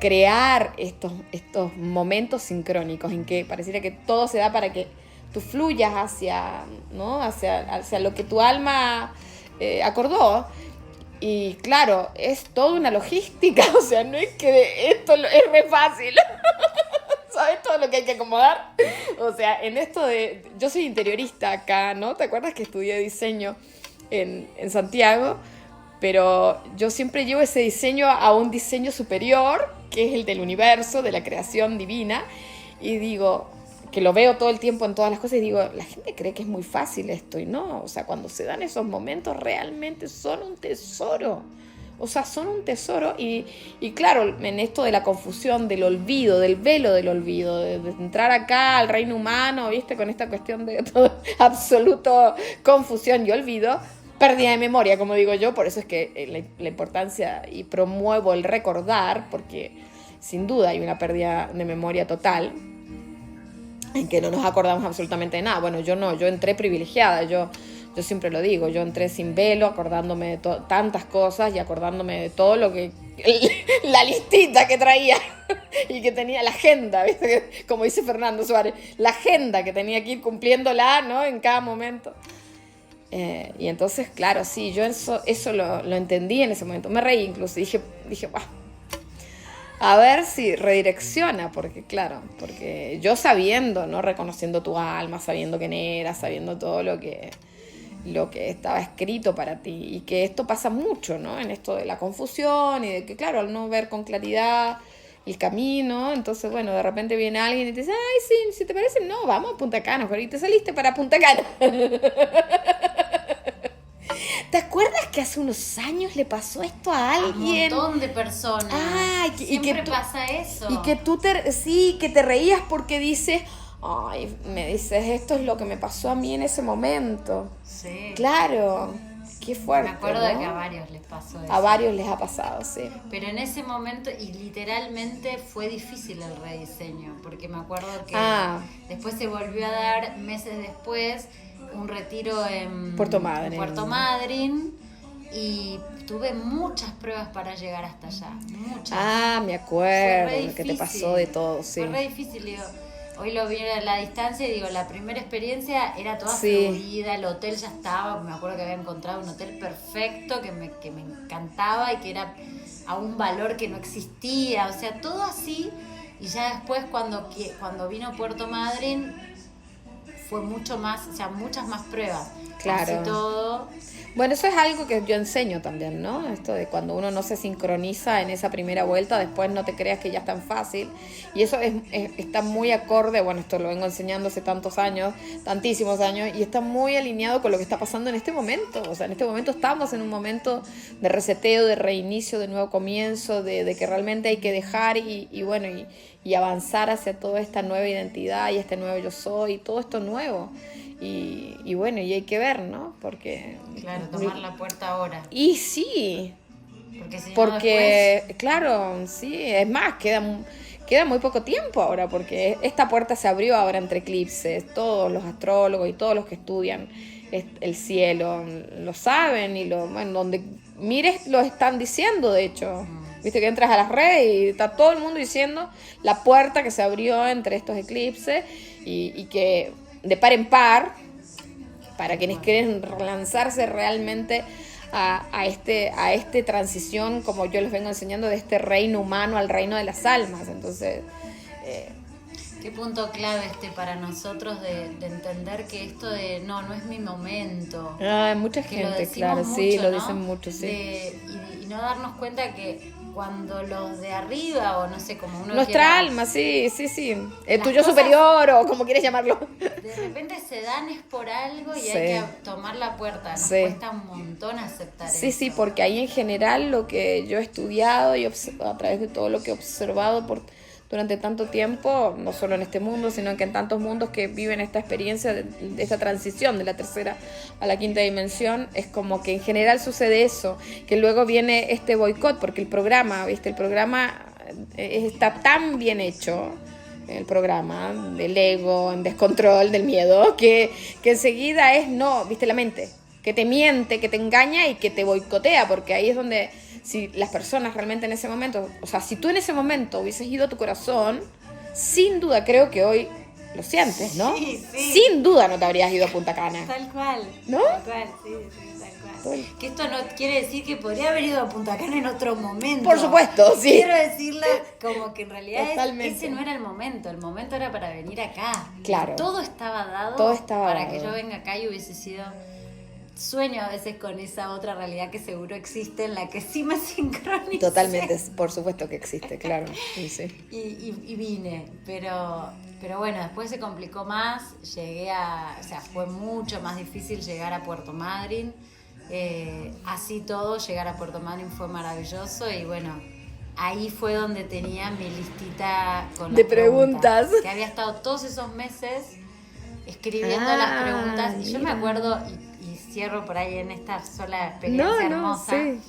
crear estos momentos sincrónicos en que pareciera que todo se da para que tú fluyas hacia, ¿no? hacia lo que tu alma acordó. Y claro, es toda una logística, o sea, no es que esto es re fácil. ¿Sabes todo lo que hay que acomodar? O sea, en esto de... Yo soy interiorista acá, ¿no? ¿Te acuerdas que estudié diseño en Santiago? Pero yo siempre llevo ese diseño a un diseño superior, que es el del universo, de la creación divina. Y digo, que lo veo todo el tiempo en todas las cosas, y digo, la gente cree que es muy fácil esto, y no. O sea, cuando se dan esos momentos, realmente son un tesoro. O sea, son un tesoro y claro, en esto de la confusión, del olvido, del velo del olvido, de entrar acá al reino humano, ¿viste? Con esta cuestión de todo, absoluto confusión y olvido, pérdida de memoria, como digo yo, por eso es que la importancia y promuevo el recordar, porque sin duda hay una pérdida de memoria total, en que no nos acordamos absolutamente de nada. Bueno, yo no, yo entré privilegiada, yo siempre lo digo, yo entré sin velo, acordándome de tantas cosas y acordándome de todo lo que... la listita que traía y que tenía la agenda, ¿viste? Como dice Fernando Suárez, la agenda que tenía que ir cumpliéndola, ¿no? En cada momento. Y entonces, claro, sí, yo eso lo entendí en ese momento. Me reí incluso, dije, ¡guau! A ver si redirecciona, porque claro, porque yo sabiendo, ¿no? Reconociendo tu alma, sabiendo quién eras, sabiendo todo lo que estaba escrito para ti, y que esto pasa mucho, ¿no? En esto de la confusión y de que, claro, al no ver con claridad el camino, entonces, bueno, de repente viene alguien y te dice, ay, sí, si te parece, no, vamos a Punta Cana, pero y te saliste para Punta Cana. ¿Te acuerdas que hace unos años le pasó esto a alguien? A un montón de personas. Ah, siempre pasa eso. Y que tú que te reías porque dices, ay, me dices, esto es lo que me pasó a mí en ese momento. Sí. Claro, qué fuerte, me acuerdo, ¿no? de que a varios les pasó eso. A varios les ha pasado, sí. Pero en ese momento, y literalmente fue difícil el rediseño, porque me acuerdo que después se volvió a dar, meses después, un retiro en Puerto Madryn. Y tuve muchas pruebas para llegar hasta allá, muchas. Ah, me acuerdo que te pasó de todo, sí. Fue re difícil, digo. Hoy lo vi a la distancia y digo, la primera experiencia era toda sí. fluida, el hotel ya estaba, me acuerdo que había encontrado un hotel perfecto, que me encantaba y que era a un valor que no existía, o sea, todo así. Y ya después cuando vino Puerto Madryn fue mucho más, o sea, muchas más pruebas. Claro. Así todo. Bueno, eso es algo que yo enseño también, ¿no? Esto de cuando uno no se sincroniza en esa primera vuelta, después no te creas que ya es tan fácil. Y eso está muy acorde, bueno, esto lo vengo enseñando hace tantos años, tantísimos años, y está muy alineado con lo que está pasando en este momento. O sea, en este momento estamos en un momento de reseteo, de reinicio, de nuevo comienzo, de que realmente hay que dejar y avanzar hacia toda esta nueva identidad y este nuevo yo soy, y todo esto nuevo. Y bueno, y hay que ver, ¿no? Porque... Claro, tomar la puerta ahora. Y sí, Porque si no porque, después... claro, sí, es más, queda muy poco tiempo ahora, porque esta puerta se abrió ahora entre eclipses. Todos los astrólogos y todos los que estudian el cielo lo saben y bueno, donde mires lo están diciendo, de hecho. Viste que entras a las redes y está todo el mundo diciendo la puerta que se abrió entre estos eclipses y que de par en par, para quienes quieren lanzarse realmente a este transición, como yo les vengo enseñando, de este reino humano al reino de las almas. Entonces, qué punto clave para nosotros de entender que esto de no es mi momento. Mucha Que lo gente, decimos claro, mucho, sí, lo ¿no? dicen mucho, sí. Y no darnos cuenta que cuando los de arriba, o no sé, como uno Nuestra quiera, alma, sí. El las tuyo cosas- superior, o como quieres llamarlo. de repente se dan es por algo y Sí. hay que tomar la puerta. Nos Sí. cuesta un montón aceptar eso. Sí, porque ahí en general lo que yo he estudiado y a través de todo lo que he observado durante tanto tiempo, no solo en este mundo, sino que en tantos mundos que viven esta experiencia de esta transición de la tercera a la quinta dimensión, es como que en general sucede eso, que luego viene este boicot, porque el programa está tan bien hecho, el programa del ego, en descontrol, del miedo, que enseguida la mente, que te miente, que te engaña y que te boicotea, porque ahí es donde, si las personas realmente en ese momento, o sea, si tú en ese momento hubieses ido a tu corazón, sin duda creo que hoy lo sientes, ¿no? Sí. Sin duda no te habrías ido a Punta Cana. Tal cual. ¿No? Tal cual, sí, tal cual. Que esto no quiere decir que podría haber ido a Punta Cana en otro momento. Por supuesto, sí. Quiero decirlo como que en realidad Totalmente. ese no era el momento era para venir acá. Claro. Todo estaba dado para dado. que yo venga acá y hubiese sido... Sueño a veces con esa otra realidad que seguro existe, en la que sí me sincronicé. Totalmente, por supuesto que existe, claro. Sí. Y vine, pero bueno, después se complicó más, fue mucho más difícil llegar a Puerto Madryn. Así todo, llegar a Puerto Madryn fue maravilloso y bueno, ahí fue donde tenía mi listita con las de preguntas. Que había estado todos esos meses escribiendo las preguntas y yo me acuerdo, y cierro por ahí en esta sola experiencia hermosa. Sí,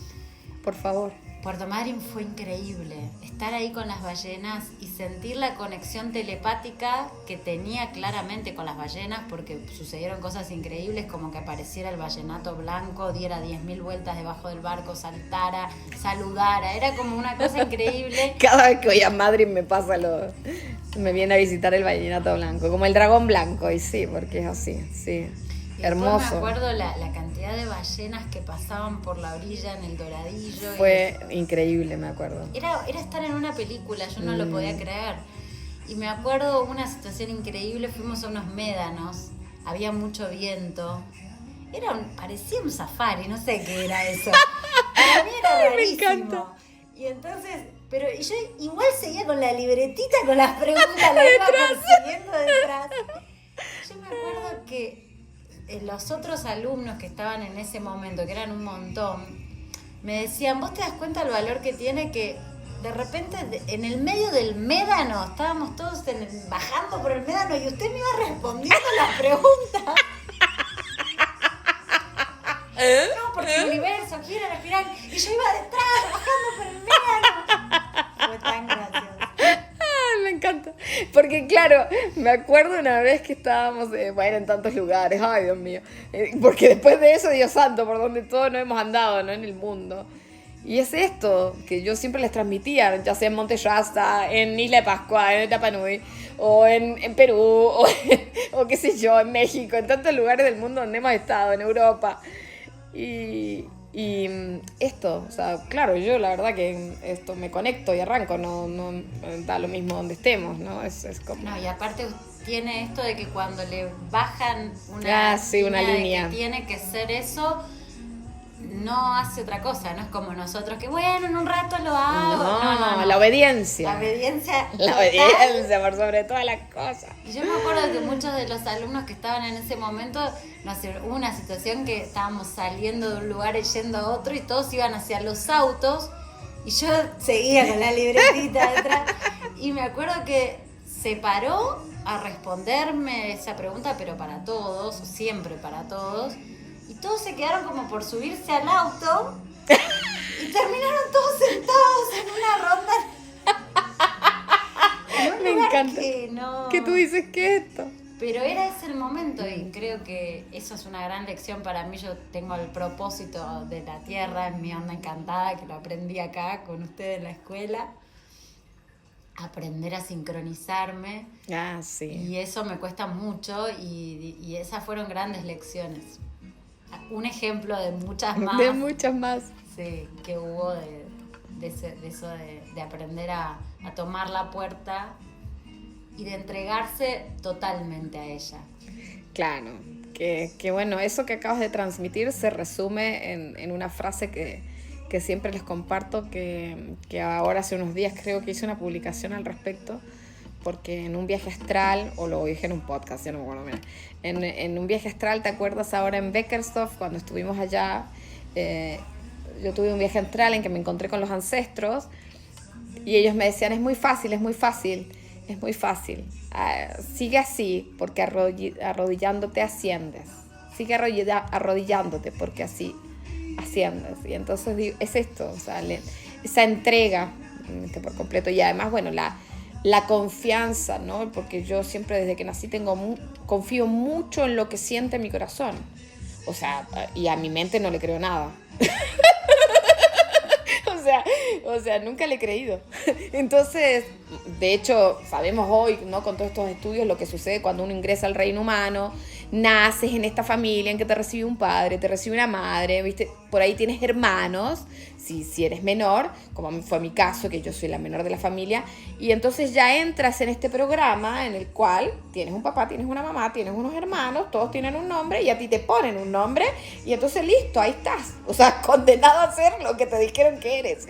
por favor. Puerto Madryn fue increíble, estar ahí con las ballenas y sentir la conexión telepática que tenía claramente con las ballenas, porque sucedieron cosas increíbles como que apareciera el ballenato blanco, diera 10.000 vueltas debajo del barco, saltara, saludara, era como una cosa increíble. Cada vez que voy a Madrid me viene a visitar el ballenato blanco, como el dragón blanco, y sí, porque es así, sí. Y hermoso. Después me acuerdo la cantidad de ballenas que pasaban por la orilla en el Doradillo. Fue increíble, me acuerdo. Era estar en una película, yo no lo podía creer. Y me acuerdo una situación increíble, fuimos a unos médanos, había mucho viento. Parecía un safari, no sé qué era eso. Para mí era rarísimo. Me encanta. Y entonces, y yo igual seguía con la libretita, con las preguntas, la iba persiguiendo detrás. Yo me acuerdo que los otros alumnos que estaban en ese momento, que eran un montón, me decían, ¿vos te das cuenta del valor que tiene que de repente en el medio del médano, estábamos todos bajando por el médano y usted me iba respondiendo las preguntas? No, porque el universo quiere respirar y yo iba detrás, bajando por el médano. Fue tan gracioso. Me encanta, porque claro, me acuerdo una vez que estábamos en tantos lugares, ay Dios mío, porque después de eso, Dios santo, por donde todos nos hemos andado, ¿no? En el mundo. Y es esto que yo siempre les transmitía, ya sea en Monte Shasta, en Isla de Pascua, en Rapa Nui, o en Perú, o qué sé yo, en México, en tantos lugares del mundo donde hemos estado, en Europa. Y esto, o sea, claro, yo la verdad que esto me conecto y arranco, no da lo mismo donde estemos, ¿no? Es como... No, y aparte tiene esto de que cuando le bajan una línea. Que tiene que ser eso, no hace otra cosa, no es como nosotros que bueno, en un rato lo hago. No, la obediencia. La obediencia. La obediencia por sobre todas las cosas. Y yo me acuerdo que muchos de los alumnos que estaban en ese momento, no sé, hubo una situación que estábamos saliendo de un lugar y yendo a otro y todos iban hacia los autos y yo seguía con la libretita detrás y me acuerdo que se paró a responderme esa pregunta, pero para todos, siempre para todos. Y todos se quedaron como por subirse al auto y terminaron todos sentados en una ronda. Me encanta. ¿Qué tú dices que esto? Pero era ese el momento y creo que eso es una gran lección para mí. Yo tengo el propósito de la tierra en mi onda encantada, que lo aprendí acá con ustedes en la escuela. Aprender a sincronizarme. Sí. Y eso me cuesta mucho y esas fueron grandes lecciones. Un ejemplo de muchas más. De muchas más. Sí, que hubo de eso de aprender a tomar la puerta y de entregarse totalmente a ella. Claro, que bueno, eso que acabas de transmitir se resume en una frase que siempre les comparto, que ahora hace unos días creo que hice una publicación al respecto, porque en un viaje astral, o lo dije en un podcast, ya no me acuerdo bien, en un viaje astral, ¿te acuerdas ahora en Beckersdorf, cuando estuvimos allá? Yo tuve un viaje astral en que me encontré con los ancestros y ellos me decían, es muy fácil, sigue así, porque arrodillándote asciendes, sigue arrodillándote porque así asciendes. Y entonces digo, es esto, o sea, esa entrega por completo, y además, bueno, la confianza, ¿no? Porque yo siempre desde que nací confío mucho en lo que siente mi corazón. O sea, y a mi mente no le creo nada. O sea, nunca le he creído. Entonces, de hecho, sabemos hoy, ¿no? Con todos estos estudios, lo que sucede cuando uno ingresa al reino humano. Naces en esta familia en que te recibe un padre, te recibe una madre, ¿viste? Por ahí tienes hermanos, si eres menor, como fue mi caso, que yo soy la menor de la familia, y entonces ya entras en este programa en el cual tienes un papá, tienes una mamá, tienes unos hermanos, todos tienen un nombre y a ti te ponen un nombre y entonces listo, ahí estás, o sea, condenado a ser lo que te dijeron que eres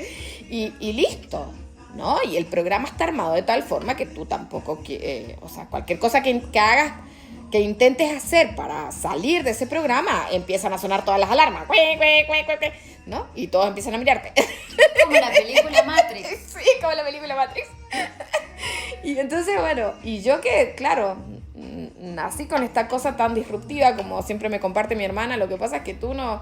y listo, ¿no? Y el programa está armado de tal forma que tú tampoco, o sea, cualquier cosa que hagas, que intentes hacer para salir de ese programa, empiezan a sonar todas las alarmas, ¿no? Y todos empiezan a mirarte. Como la película Matrix. Sí, como la película Matrix. Y entonces, bueno, y yo que, claro, nací con esta cosa tan disruptiva, como siempre me comparte mi hermana, lo que pasa es que tú nos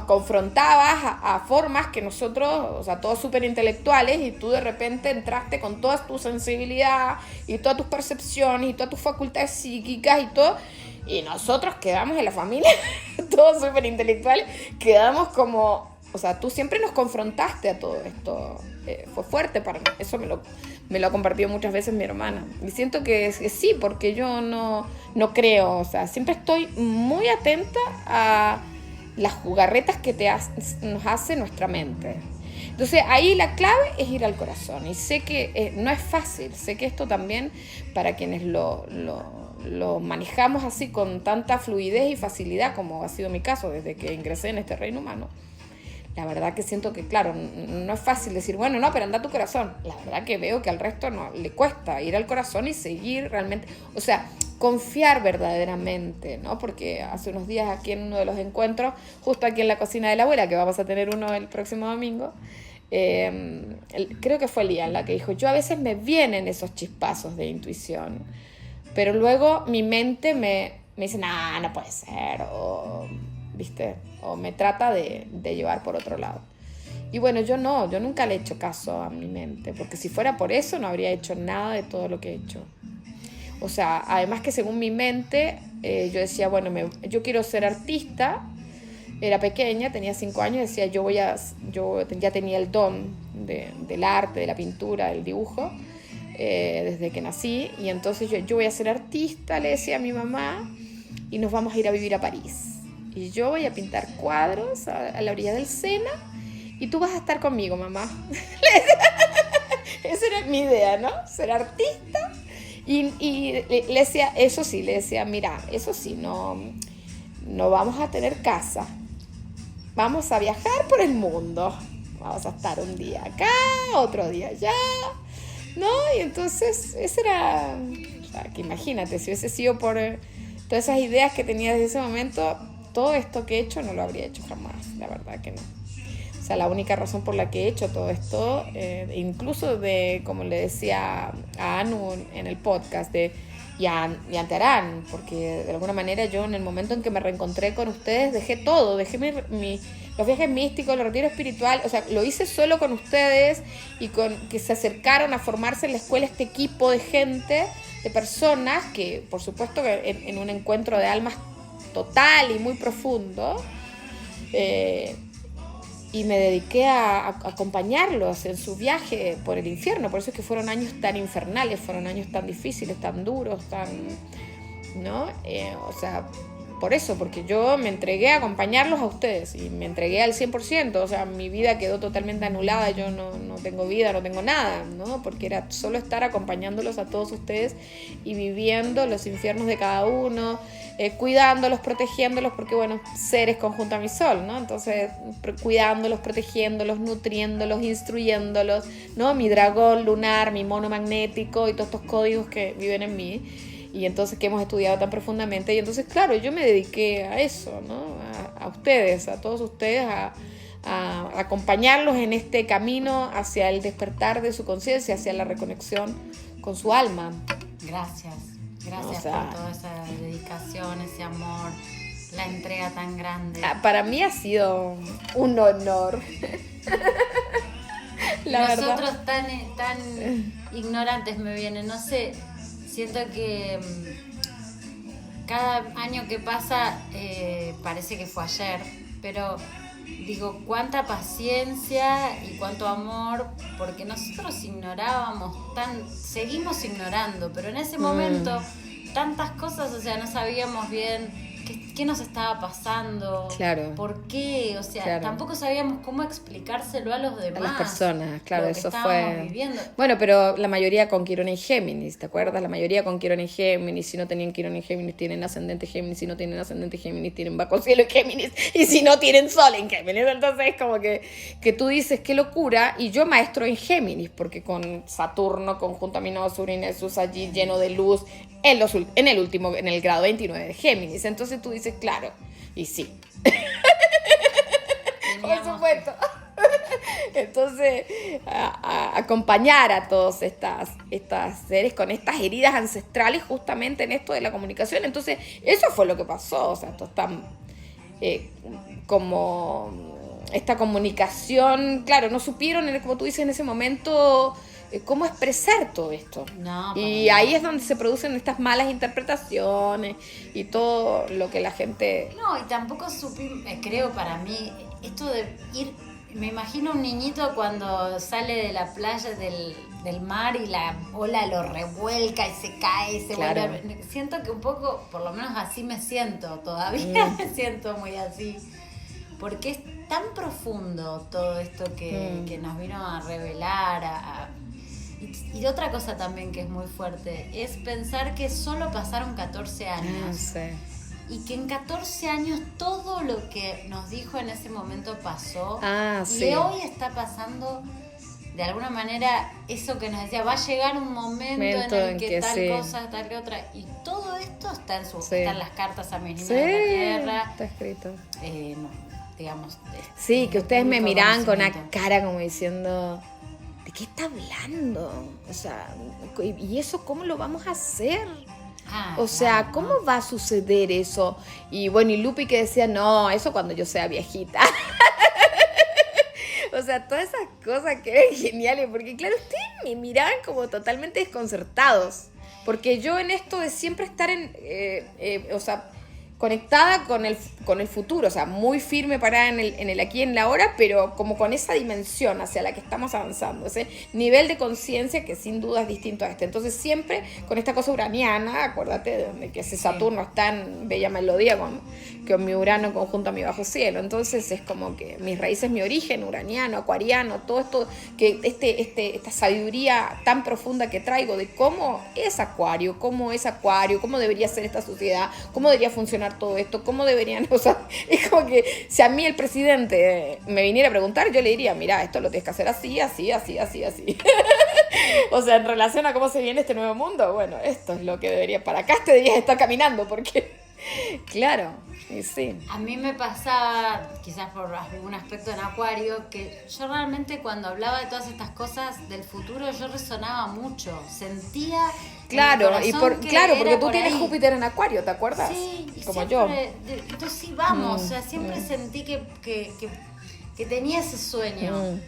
confrontabas a formas que nosotros, o sea, todos súper intelectuales, y tú de repente entraste con toda tu sensibilidad y todas tus percepciones y todas tus facultades psíquicas y todo, y nosotros quedamos en la familia, todos súper intelectuales, quedamos como, o sea, tú siempre nos confrontaste a todo esto, fue fuerte para mí, eso me lo ha compartido muchas veces mi hermana, y siento que sí, porque yo no creo, o sea, siempre estoy muy atenta a las jugarretas que nos hace nuestra mente. Entonces ahí la clave es ir al corazón, y sé que no es fácil, sé que esto también para quienes lo manejamos así con tanta fluidez y facilidad como ha sido mi caso desde que ingresé en este reino humano, la verdad que siento que, claro, no es fácil decir, bueno, no, pero anda a tu corazón. La verdad que veo que al resto no le cuesta ir al corazón y seguir realmente, o sea, confiar verdaderamente, ¿no? Porque hace unos días aquí en uno de los encuentros, justo aquí en la cocina de la abuela, que vamos a tener uno el próximo domingo, creo que fue Lian la que dijo, yo a veces me vienen esos chispazos de intuición, pero luego mi mente me dice, no puede ser, o, ¿viste? O me trata de llevar por otro lado. Y bueno, yo nunca le he hecho caso a mi mente, porque si fuera por eso no habría hecho nada de todo lo que he hecho. O sea, además que según mi mente, yo decía, bueno, yo quiero ser artista. Era pequeña, tenía 5 años, decía, yo ya tenía el don del arte, de la pintura, del dibujo, desde que nací. Y entonces yo voy a ser artista, le decía a mi mamá, y nos vamos a ir a vivir a París. Y yo voy a pintar cuadros a la orilla del Sena, y tú vas a estar conmigo, mamá. Esa era mi idea, ¿no? Ser artista Y le decía, eso sí, le decía, mira, eso sí, no vamos a tener casa. Vamos a viajar por el mundo. Vamos a estar un día acá, otro día allá, ¿no? Y entonces, ese era, o sea, que imagínate, si hubiese sido por todas esas ideas que tenía desde ese momento, todo esto que he hecho no lo habría hecho jamás, la verdad que no. O sea, la única razón por la que he hecho todo esto, incluso como le decía a Anu en el podcast, y ante Arán, porque de alguna manera yo en el momento en que me reencontré con ustedes dejé todo, dejé los viajes místicos, el retiro espiritual, o sea, lo hice solo con ustedes y con que se acercaron a formarse en la escuela este equipo de gente, de personas que, por supuesto, en un encuentro de almas total y muy profundo, y me dediqué a acompañarlos en su viaje por el infierno. Por eso es que fueron años tan infernales, fueron años tan difíciles, tan duros, ¿no? O sea, por eso, porque yo me entregué a acompañarlos a ustedes y me entregué al 100%, o sea, mi vida quedó totalmente anulada, yo no tengo vida, no tengo nada, ¿no? Porque era solo estar acompañándolos a todos ustedes y viviendo los infiernos de cada uno, cuidándolos, protegiéndolos, porque bueno, seres conjunto a mi sol, ¿no? Entonces, cuidándolos, protegiéndolos, nutriéndolos, instruyéndolos, ¿no? Mi dragón lunar, mi mono magnético y todos estos códigos que viven en mí. Y entonces que hemos estudiado tan profundamente. Y entonces, claro, yo me dediqué a eso, ¿no? A ustedes, a todos ustedes, a acompañarlos en este camino hacia el despertar de su conciencia, hacia la reconexión con su alma. Gracias O sea, por toda esa dedicación, ese amor, la entrega tan grande. Para mí ha sido un honor. Nosotros tan ignorantes me vienen, no sé. Siento que cada año que pasa parece que fue ayer, pero digo, cuánta paciencia y cuánto amor, porque nosotros seguimos ignorando, pero en ese momento tantas cosas, o sea, no sabíamos bien qué nos estaba pasando, claro, por qué, o sea, claro. Tampoco sabíamos cómo explicárselo a los demás. A las personas, claro, lo que eso fue viviendo. Bueno, pero la mayoría con Quirón y Géminis, ¿te acuerdas? La mayoría con Quirón y Géminis, si no tenían Quirón y Géminis tienen ascendente Géminis, si no tienen ascendente Géminis tienen bajo cielo en Géminis, y si no tienen sol en Géminis. Entonces es como que tú dices, qué locura, y yo maestro en Géminis, porque con Saturno conjunto a mi nodo sur Jesús allí lleno de luz en el grado 29 de Géminis. Entonces tú dices, claro, y sí. Por supuesto. Entonces, acompañar a todos estas seres con estas heridas ancestrales justamente en esto de la comunicación. Entonces, eso fue lo que pasó. O sea, esto está como esta comunicación, claro, no supieron, como tú dices, en ese momento cómo expresar todo esto. No, y ahí es donde se producen estas malas interpretaciones y todo lo que la gente... No, y tampoco creo para mí, esto de ir... Me imagino un niñito cuando sale de la playa del mar y la ola lo revuelca y se cae y se claro. vuelve... Siento que un poco, por lo menos así me siento, todavía me siento muy así. Porque es tan profundo todo esto que nos vino a revelar, Y otra cosa también que es muy fuerte es pensar que solo pasaron 14 años. Sí. Y que en 14 años todo lo que nos dijo en ese momento pasó. Sí. Y hoy está pasando, de alguna manera, eso que nos decía, va a llegar un momento en el que tal cosa, tal que otra. Y todo esto está están las cartas a mis niños de la Tierra. Está escrito. No, digamos. Sí, que ustedes me miran con una cara como diciendo... ¿De qué está hablando? O sea, ¿y eso cómo lo vamos a hacer? O sea, claro, ¿cómo va a suceder eso? Y bueno, y Lupi que decía, no, eso cuando yo sea viejita. O sea, todas esas cosas que eran geniales, porque claro, ustedes me miraban como totalmente desconcertados. Porque yo en esto de siempre estar o sea, conectada con el futuro, o sea, muy firme parada en el aquí y en la ahora, pero como con esa dimensión hacia la que estamos avanzando, ese nivel de conciencia que sin duda es distinto a este. Entonces siempre con esta cosa uraniana, acuérdate de que ese Saturno está en bella melodía con mi Urano conjunto a mi bajo cielo. Entonces es como que mis raíces, mi origen uraniano, acuariano, todo esto, que esta sabiduría tan profunda que traigo de cómo debería ser esta sociedad, cómo debería funcionar todo esto, cómo deberían, o sea, es como que si a mí el presidente me viniera a preguntar, yo le diría, mira, esto lo tienes que hacer así, así, así, así, así. O sea, en relación a cómo se viene este nuevo mundo, bueno, esto es lo que debería, para acá deberías estar caminando, porque, claro, y sí. A mí me pasaba, quizás por algún aspecto en Acuario, que yo realmente cuando hablaba de todas estas cosas del futuro, yo resonaba mucho, sentía... Claro, porque tú tienes ahí. Júpiter en Acuario, ¿te acuerdas? Sí, y como siempre, yo. Entonces sí, vamos, o sea, siempre sentí que tenía ese sueño.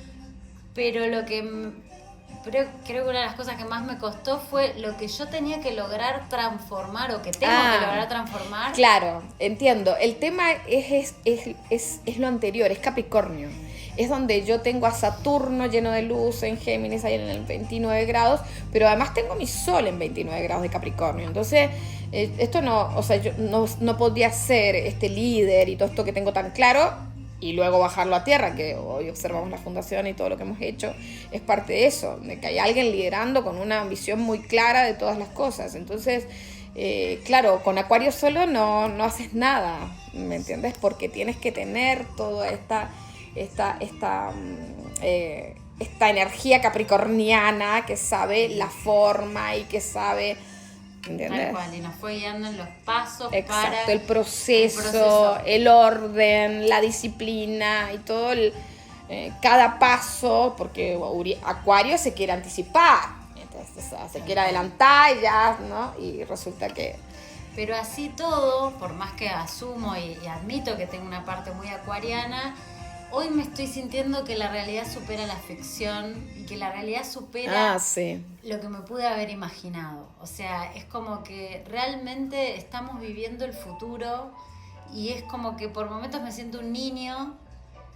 Pero creo que una de las cosas que más me costó fue lo que yo tenía que lograr transformar o que tengo que lograr transformar. Claro, entiendo. El tema es lo anterior, es Capricornio. Es donde yo tengo a Saturno lleno de luz en Géminis, ahí en el 29 grados, pero además tengo mi Sol en 29 grados de Capricornio. Entonces, esto no, o sea, yo no podría ser este líder y todo esto que tengo tan claro y luego bajarlo a tierra, que hoy observamos la fundación y todo lo que hemos hecho, es parte de eso, de que hay alguien liderando con una visión muy clara de todas las cosas. Entonces, claro, con Acuario solo no haces nada, ¿me entiendes? Porque tienes que tener toda esta energía capricorniana que sabe la forma y que sabe, ¿entiendes? Tal cual, y nos fue guiando en los pasos. Exacto, para el proceso, el orden, la disciplina y todo cada paso, porque Acuario se quiere anticipar, entonces, o sea, se quiere adelantar y ya, ¿no? Y resulta que... Pero así todo, por más que asumo y admito que tengo una parte muy acuariana, hoy me estoy sintiendo que la realidad supera la ficción y que la realidad supera lo que me pude haber imaginado. O sea, es como que realmente estamos viviendo el futuro y es como que por momentos me siento un niño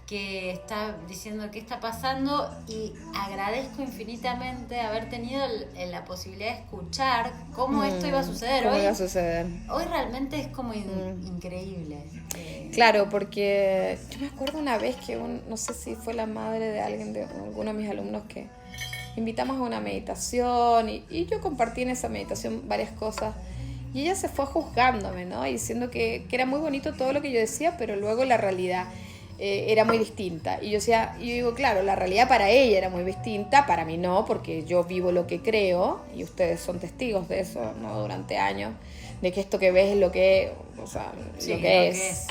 que está diciendo qué está pasando y agradezco infinitamente haber tenido la posibilidad de escuchar cómo esto iba a suceder. ¿Cómo iba a suceder? Hoy realmente es como increíble. Claro, porque yo me acuerdo una vez que no sé si fue la madre de alguno de mis alumnos que invitamos a una meditación y yo compartí en esa meditación varias cosas y ella se fue juzgándome, ¿no? Y diciendo que era muy bonito todo lo que yo decía, pero luego la realidad era muy distinta. Y yo digo, claro, la realidad para ella era muy distinta, para mí no, porque yo vivo lo que creo y ustedes son testigos de eso, ¿no? Durante años, de que esto que ves es lo que, o sea, sí, lo que es.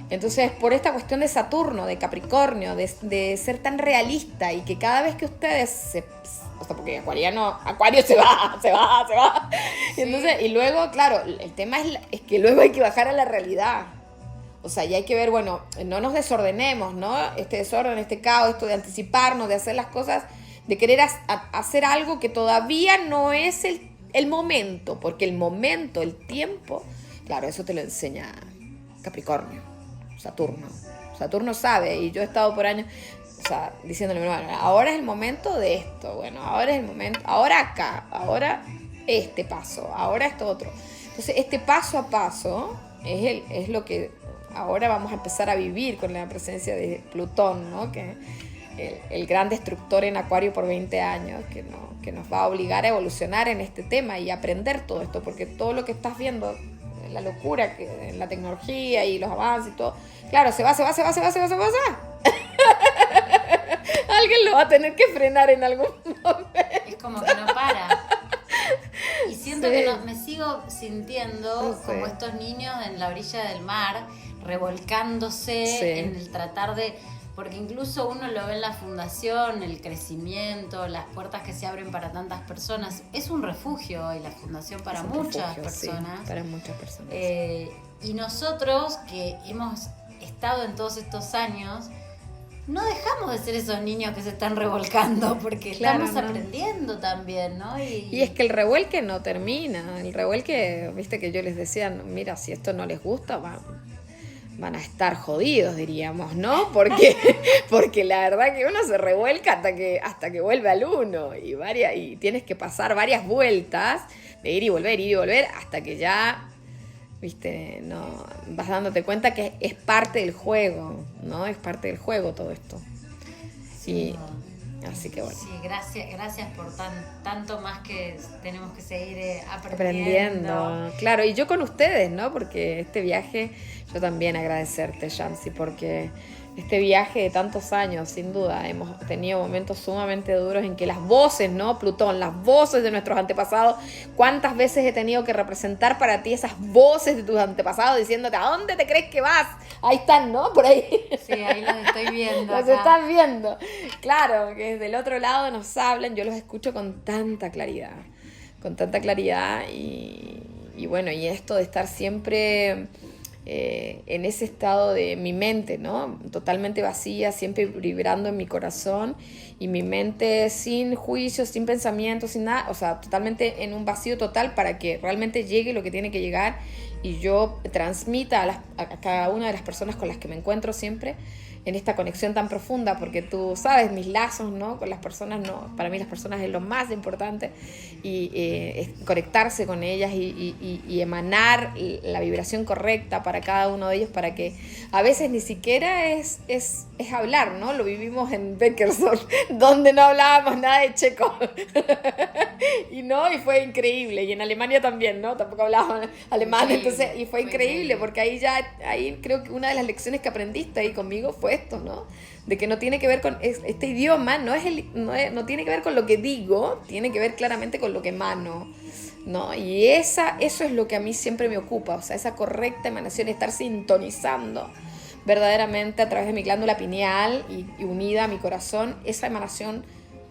Entonces, por esta cuestión de Saturno, de Capricornio, de ser tan realista y que cada vez que ustedes o sea, porque Acuario se va. Sí. Entonces, y luego, claro, el tema es que luego hay que bajar a la realidad. O sea, y hay que ver, bueno, no nos desordenemos, ¿no? Este desorden, este caos, esto de anticiparnos, de hacer las cosas, de querer hacer algo que todavía no es el momento, porque el momento, el tiempo, claro, eso te lo enseña Capricornio, Saturno sabe, y yo he estado por años, o sea, diciéndole, bueno, ahora es el momento de esto, bueno, ahora es el momento, ahora acá, ahora este paso, ahora esto otro. Entonces, este paso a paso es lo que ahora vamos a empezar a vivir con la presencia de Plutón, ¿no? Que el gran destructor en Acuario por 20 años, que nos va a obligar a evolucionar en este tema y aprender todo esto, porque todo lo que estás viendo, la locura que en la tecnología y los avances y todo, claro, se va. Alguien lo va a tener que frenar en algún momento. Es como que no para. Y siento que me sigo sintiendo como estos niños en la orilla del mar, revolcándose en el tratar de... Porque incluso uno lo ve en la fundación, el crecimiento, las puertas que se abren para tantas personas. Es un refugio hoy la fundación para muchas personas. Sí, para muchas personas. Y nosotros que hemos estado en todos estos años, no dejamos de ser esos niños que se están revolcando, porque Claro, estamos ¿no? aprendiendo también, ¿no? Y es que el revuelque no termina. El revuelque, viste que yo les decía, no, mira, si esto no les gusta, van a estar jodidos, diríamos, ¿no? Porque la verdad que uno se revuelca hasta que vuelve al uno. Y tienes que pasar varias vueltas de ir y volver, hasta que ya, viste, no vas dándote cuenta que es parte del juego, ¿no? Es parte del juego todo esto. Sí, Así que bueno. sí, gracias por tanto más que tenemos que seguir Aprendiendo, claro, y yo con ustedes, ¿no? Porque este viaje, yo también agradecerte, Yancy, porque este viaje de tantos años, sin duda, hemos tenido momentos sumamente duros en que las voces, ¿no? Plutón, las voces de nuestros antepasados, ¿cuántas veces he tenido que representar para ti esas voces de tus antepasados diciéndote, ¿a dónde te crees que vas? Ahí están, ¿no? Por ahí. Sí, ahí los estoy viendo. Los acá. están viendo. Claro, que desde el otro lado nos hablan, yo los escucho con tanta claridad y bueno, y esto de estar siempre en ese estado de mi mente, ¿no? Totalmente vacía, siempre vibrando en mi corazón y mi mente sin juicios, sin pensamientos, sin nada, o sea, totalmente en un vacío total para que realmente llegue lo que tiene que llegar y yo transmita a cada una de las personas con las que me encuentro siempre en esta conexión tan profunda, porque tú sabes, mis lazos, ¿no? Con las personas, no, para mí las personas es lo más importante y es conectarse con ellas y emanar la vibración correcta para cada uno de ellos, para que a veces ni siquiera es hablar, ¿no? Lo vivimos en Beckerson, donde no hablábamos nada de checo y fue increíble, y en Alemania también, ¿no? Tampoco hablábamos alemán, entonces, y fue increíble, porque ahí creo que una de las lecciones que aprendiste ahí conmigo fue esto, ¿no? De que no tiene que ver con este idioma, no tiene que ver con lo que digo, tiene que ver claramente con lo que emano, ¿no? Y eso es lo que a mí siempre me ocupa, o sea, esa correcta emanación, estar sintonizando verdaderamente a través de mi glándula pineal y unida a mi corazón, esa emanación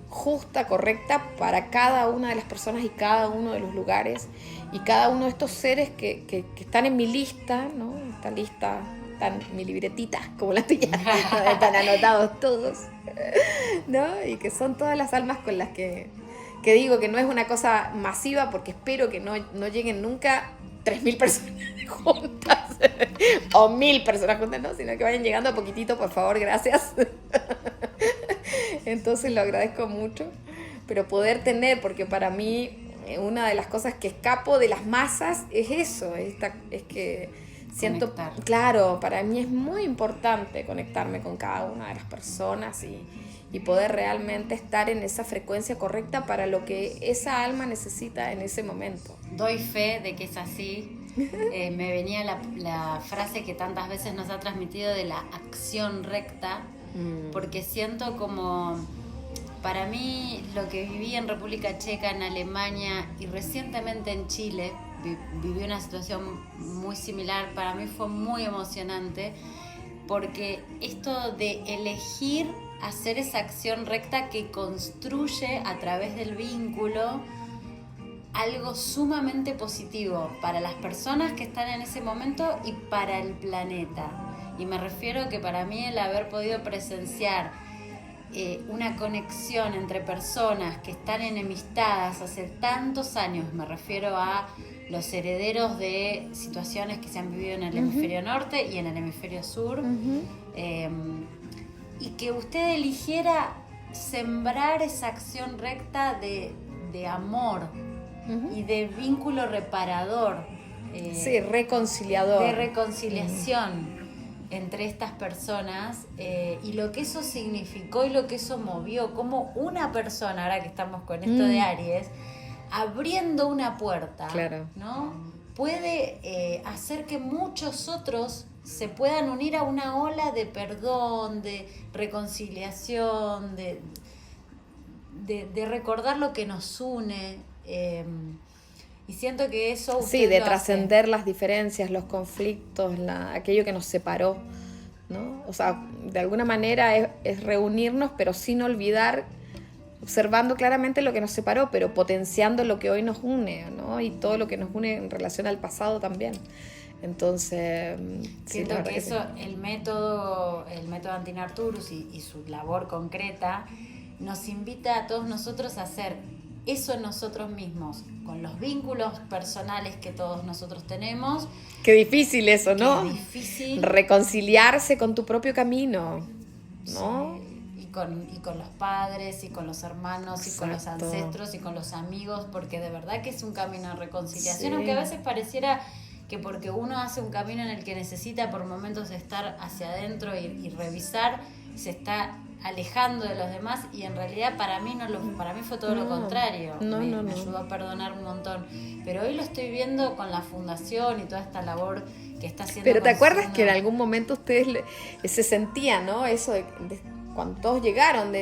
justa, correcta para cada una de las personas y cada uno de los lugares y cada uno de estos seres que están en mi lista, ¿no? Esta lista, están en mi libretita, como la tuya, están anotados todos, ¿no? Y que son todas las almas con las que digo que no es una cosa masiva, porque espero que no lleguen nunca 3.000 personas juntas o 1.000 personas juntas, ¿no? Sino que vayan llegando a poquitito, por favor, gracias. Entonces lo agradezco mucho, pero poder tener, porque para mí una de las cosas que escapo de las masas es eso, es que siento, Conectar. claro, para mí es muy importante conectarme con cada una de las personas y poder realmente estar en esa frecuencia correcta para lo que esa alma necesita en ese momento. Doy fe de que es así. Me venía la frase que tantas veces nos ha transmitido de la acción recta, porque siento como, para mí, lo que viví en República Checa, en Alemania y recientemente en Chile, viví una situación muy similar, para mí fue muy emocionante, porque esto de elegir hacer esa acción recta que construye a través del vínculo algo sumamente positivo para las personas que están en ese momento y para el planeta. Y me refiero a que para mí el haber podido presenciar una conexión entre personas que están enemistadas hace tantos años, me refiero a los herederos de situaciones que se han vivido en el hemisferio norte y en el hemisferio sur, y que usted eligiera sembrar esa acción recta de amor y de vínculo reparador, Sí, reconciliador. de reconciliación entre estas personas, y lo que eso significó y lo que eso movió, como una persona, ahora que estamos con esto de Aries, abriendo una puerta, Claro. ¿no? Puede hacer que muchos otros se puedan unir a una ola de perdón, de reconciliación, de recordar lo que nos une. Y siento que eso Sí, usted de lo trascender las diferencias, los conflictos, aquello que nos separó, ¿no? O sea, de alguna manera es reunirnos, pero sin olvidar, observando claramente lo que nos separó, pero potenciando lo que hoy nos une, ¿no? Y todo lo que nos une en relación al pasado también. Entonces, siento la verdad que eso, sí. el método Antin Arturus y su labor concreta nos invita a todos nosotros a hacer eso en nosotros mismos, con los vínculos personales que todos nosotros tenemos. Qué difícil eso, ¿no? Qué difícil. Reconciliarse con tu propio camino, ¿no? Sí, y con los padres, y con los hermanos, y con los Exacto. ancestros, y con los amigos, porque de verdad que es un camino de reconciliación, Sí. aunque a veces pareciera que porque uno hace un camino en el que necesita por momentos estar hacia adentro y revisar, se está alejando de los demás, y en realidad para mí para mí fue todo lo contrario. Me ayudó a perdonar un montón, pero hoy lo estoy viendo con la fundación y toda esta labor que está haciendo. Pero ¿te acuerdas que en algún momento ustedes se sentían, ¿no? Eso de cuando todos llegaron,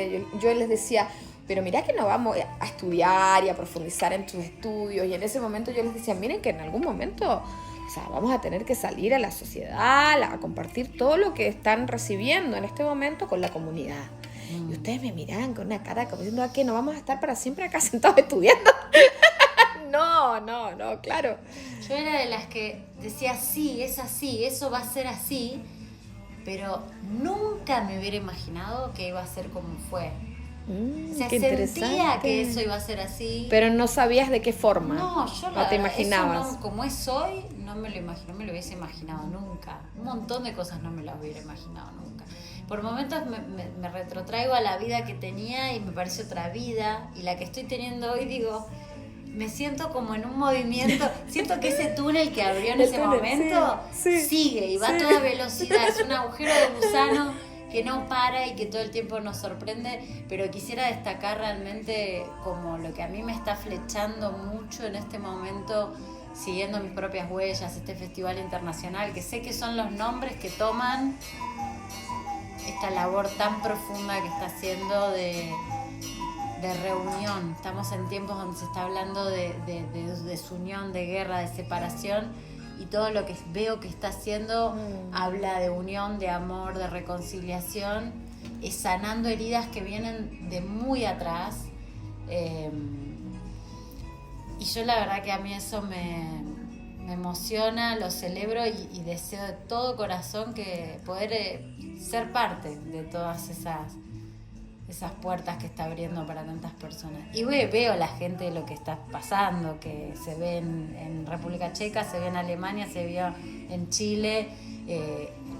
yo les decía, pero mirá que no vamos a estudiar y a profundizar en tus estudios, y en ese momento yo les decía, miren que en algún momento, o sea, vamos a tener que salir a la sociedad, a compartir todo lo que están recibiendo en este momento con la comunidad. Y ustedes me miraban con una cara como diciendo, ¿qué? ¿No vamos a estar para siempre acá sentados estudiando? No, claro. Yo era de las que decía, sí, es así, eso va a ser así, pero nunca me hubiera imaginado que iba a ser como fue. O sea, qué sentía que eso iba a ser así. Pero no sabías de qué forma. No, yo no te imaginabas. Eso no, como es hoy, no me lo hubiese imaginado nunca. Un montón de cosas no me las hubiera imaginado nunca. Por momentos me retrotraigo a la vida que tenía y me parece otra vida. Y la que estoy teniendo hoy, digo, me siento como en un movimiento. Siento que ese túnel que abrió en ese momento sigue y va a toda velocidad. Es un agujero de gusano que no para y que todo el tiempo nos sorprende, pero quisiera destacar realmente como lo que a mí me está flechando mucho en este momento, siguiendo mis propias huellas, este festival internacional, que sé que son los nombres que toman esta labor tan profunda que está haciendo de reunión. Estamos en tiempos donde se está hablando de desunión, de guerra, de separación, y todo lo que veo que está haciendo habla de unión, de amor, de reconciliación, sanando heridas que vienen de muy atrás. Y yo la verdad que a mí eso me emociona, lo celebro y deseo de todo corazón que poder ser parte de todas esas puertas que está abriendo para tantas personas. Y veo la gente lo que está pasando, que se ve en República Checa, se ve en Alemania, se vio en Chile.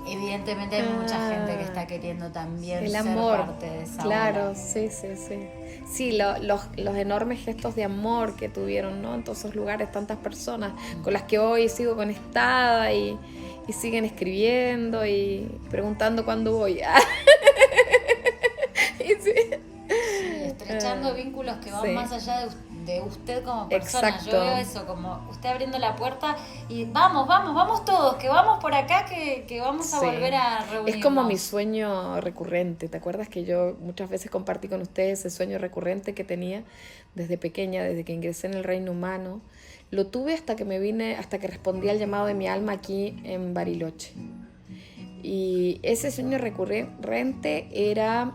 Evidentemente hay mucha gente que está queriendo también ser parte de esa claro, ola. Sí. Sí, los enormes gestos de amor que tuvieron, ¿no? En todos esos lugares, tantas personas con las que hoy sigo conectada y siguen escribiendo y preguntando cuándo voy. Estrechando vínculos que van más allá de usted como persona. Exacto. Yo veo eso, como usted abriendo la puerta y vamos todos, que vamos por acá, que vamos a volver a reunirnos. Es como mi sueño recurrente. ¿Te acuerdas que yo muchas veces compartí con ustedes ese sueño recurrente que tenía desde pequeña, desde que ingresé en el reino humano? Lo tuve hasta que respondí al llamado de mi alma aquí en Bariloche. Y ese sueño recurrente era...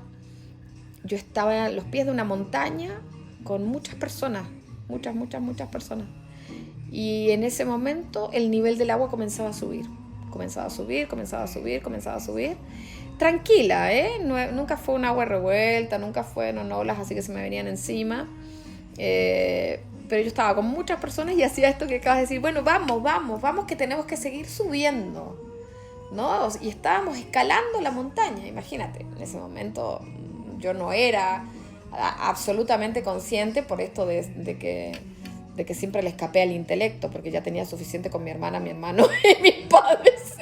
Yo estaba a los pies de una montaña con muchas personas, muchas personas. Y en ese momento el nivel del agua comenzaba a subir. Tranquila, nunca fue un agua revuelta, nunca fueron olas así que se me venían encima. Pero yo estaba con muchas personas y hacía esto que acabas de decir, bueno, vamos, que tenemos que seguir subiendo, ¿no? Y estábamos escalando la montaña, imagínate, en ese momento yo no era absolutamente consciente por esto de que siempre le escapé al intelecto, porque ya tenía suficiente con mi hermana, mi hermano y mis padres.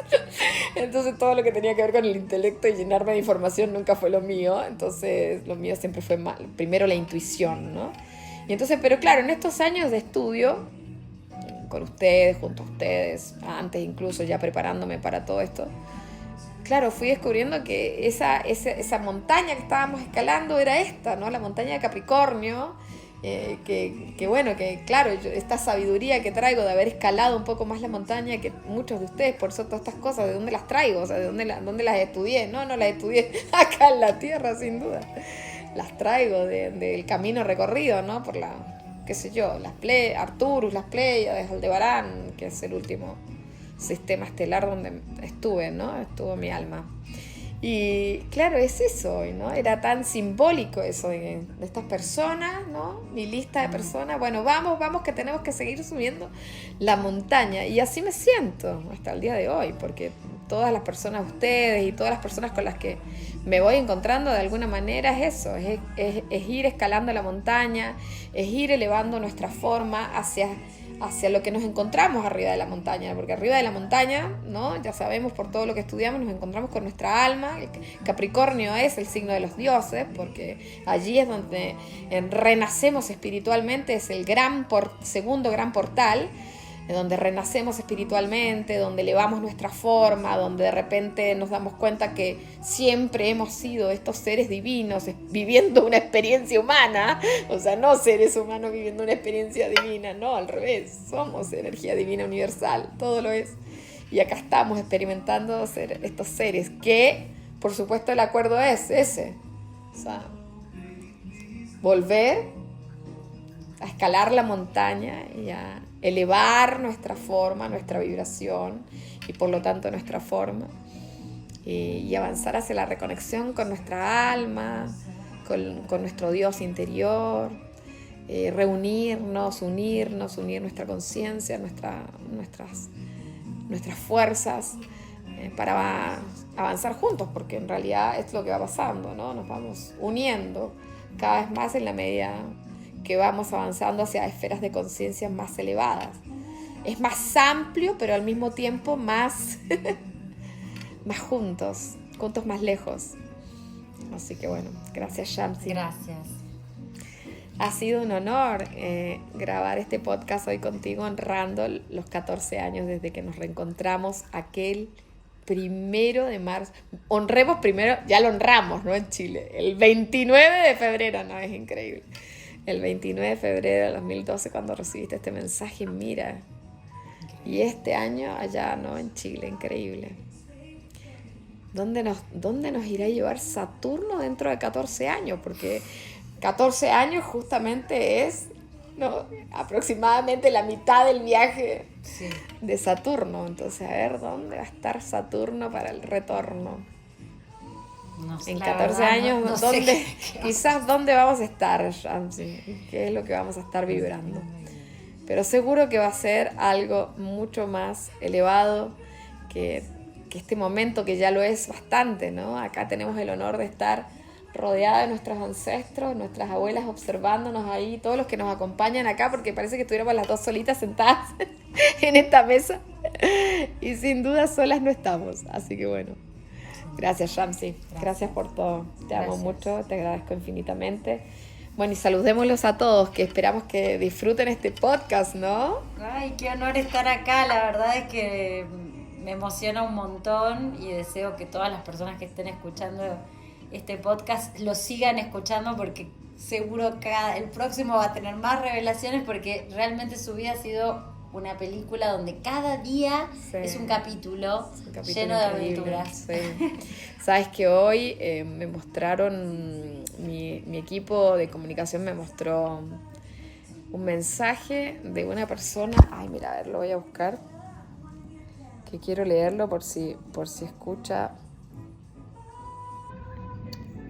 Entonces todo lo que tenía que ver con el intelecto y llenarme de información nunca fue lo mío. Entonces lo mío siempre fue primero la intuición, ¿no? Y entonces, pero claro, en estos años de estudio, con ustedes, junto a ustedes, antes incluso ya preparándome para todo esto, claro, fui descubriendo que esa montaña que estábamos escalando era esta, ¿no? La montaña de Capricornio, que claro, esta sabiduría que traigo de haber escalado un poco más la montaña que muchos de ustedes, por eso todas estas cosas, ¿de dónde las traigo? O sea, ¿de dónde las estudié? No las estudié acá en la tierra, sin duda. Las traigo del camino recorrido, ¿no? Por qué sé yo, Arturus, las Pléyades, Aldebarán, que es el último sistema estelar donde estuve, ¿no? Estuvo mi alma. Y claro, es eso hoy, ¿no? Era tan simbólico eso de estas personas, ¿no? Mi lista de personas, bueno, vamos que tenemos que seguir subiendo la montaña. Y así me siento hasta el día de hoy, porque todas las personas, ustedes y todas las personas con las que me voy encontrando de alguna manera es eso, es ir escalando la montaña, es ir elevando nuestra forma hacia lo que nos encontramos arriba de la montaña, porque arriba de la montaña, ¿no? Ya sabemos por todo lo que estudiamos, nos encontramos con nuestra alma. El Capricornio es el signo de los dioses, porque allí es donde renacemos espiritualmente, es el segundo gran portal, donde renacemos espiritualmente, donde elevamos nuestra forma, donde de repente nos damos cuenta que siempre hemos sido estos seres divinos viviendo una experiencia humana, o sea, no seres humanos viviendo una experiencia divina, no, al revés, somos energía divina universal, todo lo es. Y acá estamos experimentando ser estos seres que, por supuesto, el acuerdo es ese, o sea, volver a escalar la montaña y a elevar nuestra forma, nuestra vibración y por lo tanto nuestra forma y avanzar hacia la reconexión con nuestra alma, con nuestro Dios interior, reunirnos, unir nuestra conciencia, nuestras fuerzas para avanzar juntos, porque en realidad es lo que va pasando, ¿no? Nos vamos uniendo cada vez más en la medida que vamos avanzando hacia esferas de conciencia más elevadas. Es más amplio, pero al mismo tiempo más juntos más lejos. Así que bueno, gracias Shamsi. Gracias. Ha sido un honor grabar este podcast hoy contigo, honrando los 14 años desde que nos reencontramos aquel 1 de marzo. Honremos primero, ya lo honramos, ¿no? En Chile. El 29 de febrero, ¿no? Es increíble. El 29 de febrero de 2012, cuando recibiste este mensaje, mira. Y este año allá, ¿no? En Chile, increíble. ¿Dónde nos irá a llevar Saturno dentro de 14 años? Porque 14 años justamente es, ¿no? Aproximadamente la mitad del viaje de Saturno. Entonces, a ver, ¿dónde va a estar Saturno para el retorno? No sé, en 14 años, no ¿dónde, quizás dónde vamos a estar, Shamsi? ¿Qué es lo que vamos a estar vibrando? Pero seguro que va a ser algo mucho más elevado que este momento, que ya lo es bastante, ¿no? Acá tenemos el honor de estar rodeada de nuestros ancestros, nuestras abuelas observándonos ahí, todos los que nos acompañan acá, porque parece que estuviéramos las dos solitas sentadas en esta mesa, y sin duda solas no estamos, así que bueno. Gracias, Shamsi. Gracias por todo. Te amo mucho, te agradezco infinitamente. Bueno, y saludémoslos a todos, que esperamos que disfruten este podcast, ¿no? Ay, qué honor estar acá. La verdad es que me emociona un montón y deseo que todas las personas que estén escuchando este podcast lo sigan escuchando, porque seguro que el próximo va a tener más revelaciones, porque realmente su vida ha sido una película donde cada día es un capítulo lleno de aventuras. Sí. Sabes que hoy me mostraron, mi equipo de comunicación me mostró un mensaje de una persona. Ay, mira, a ver, lo voy a buscar, que quiero leerlo por si escucha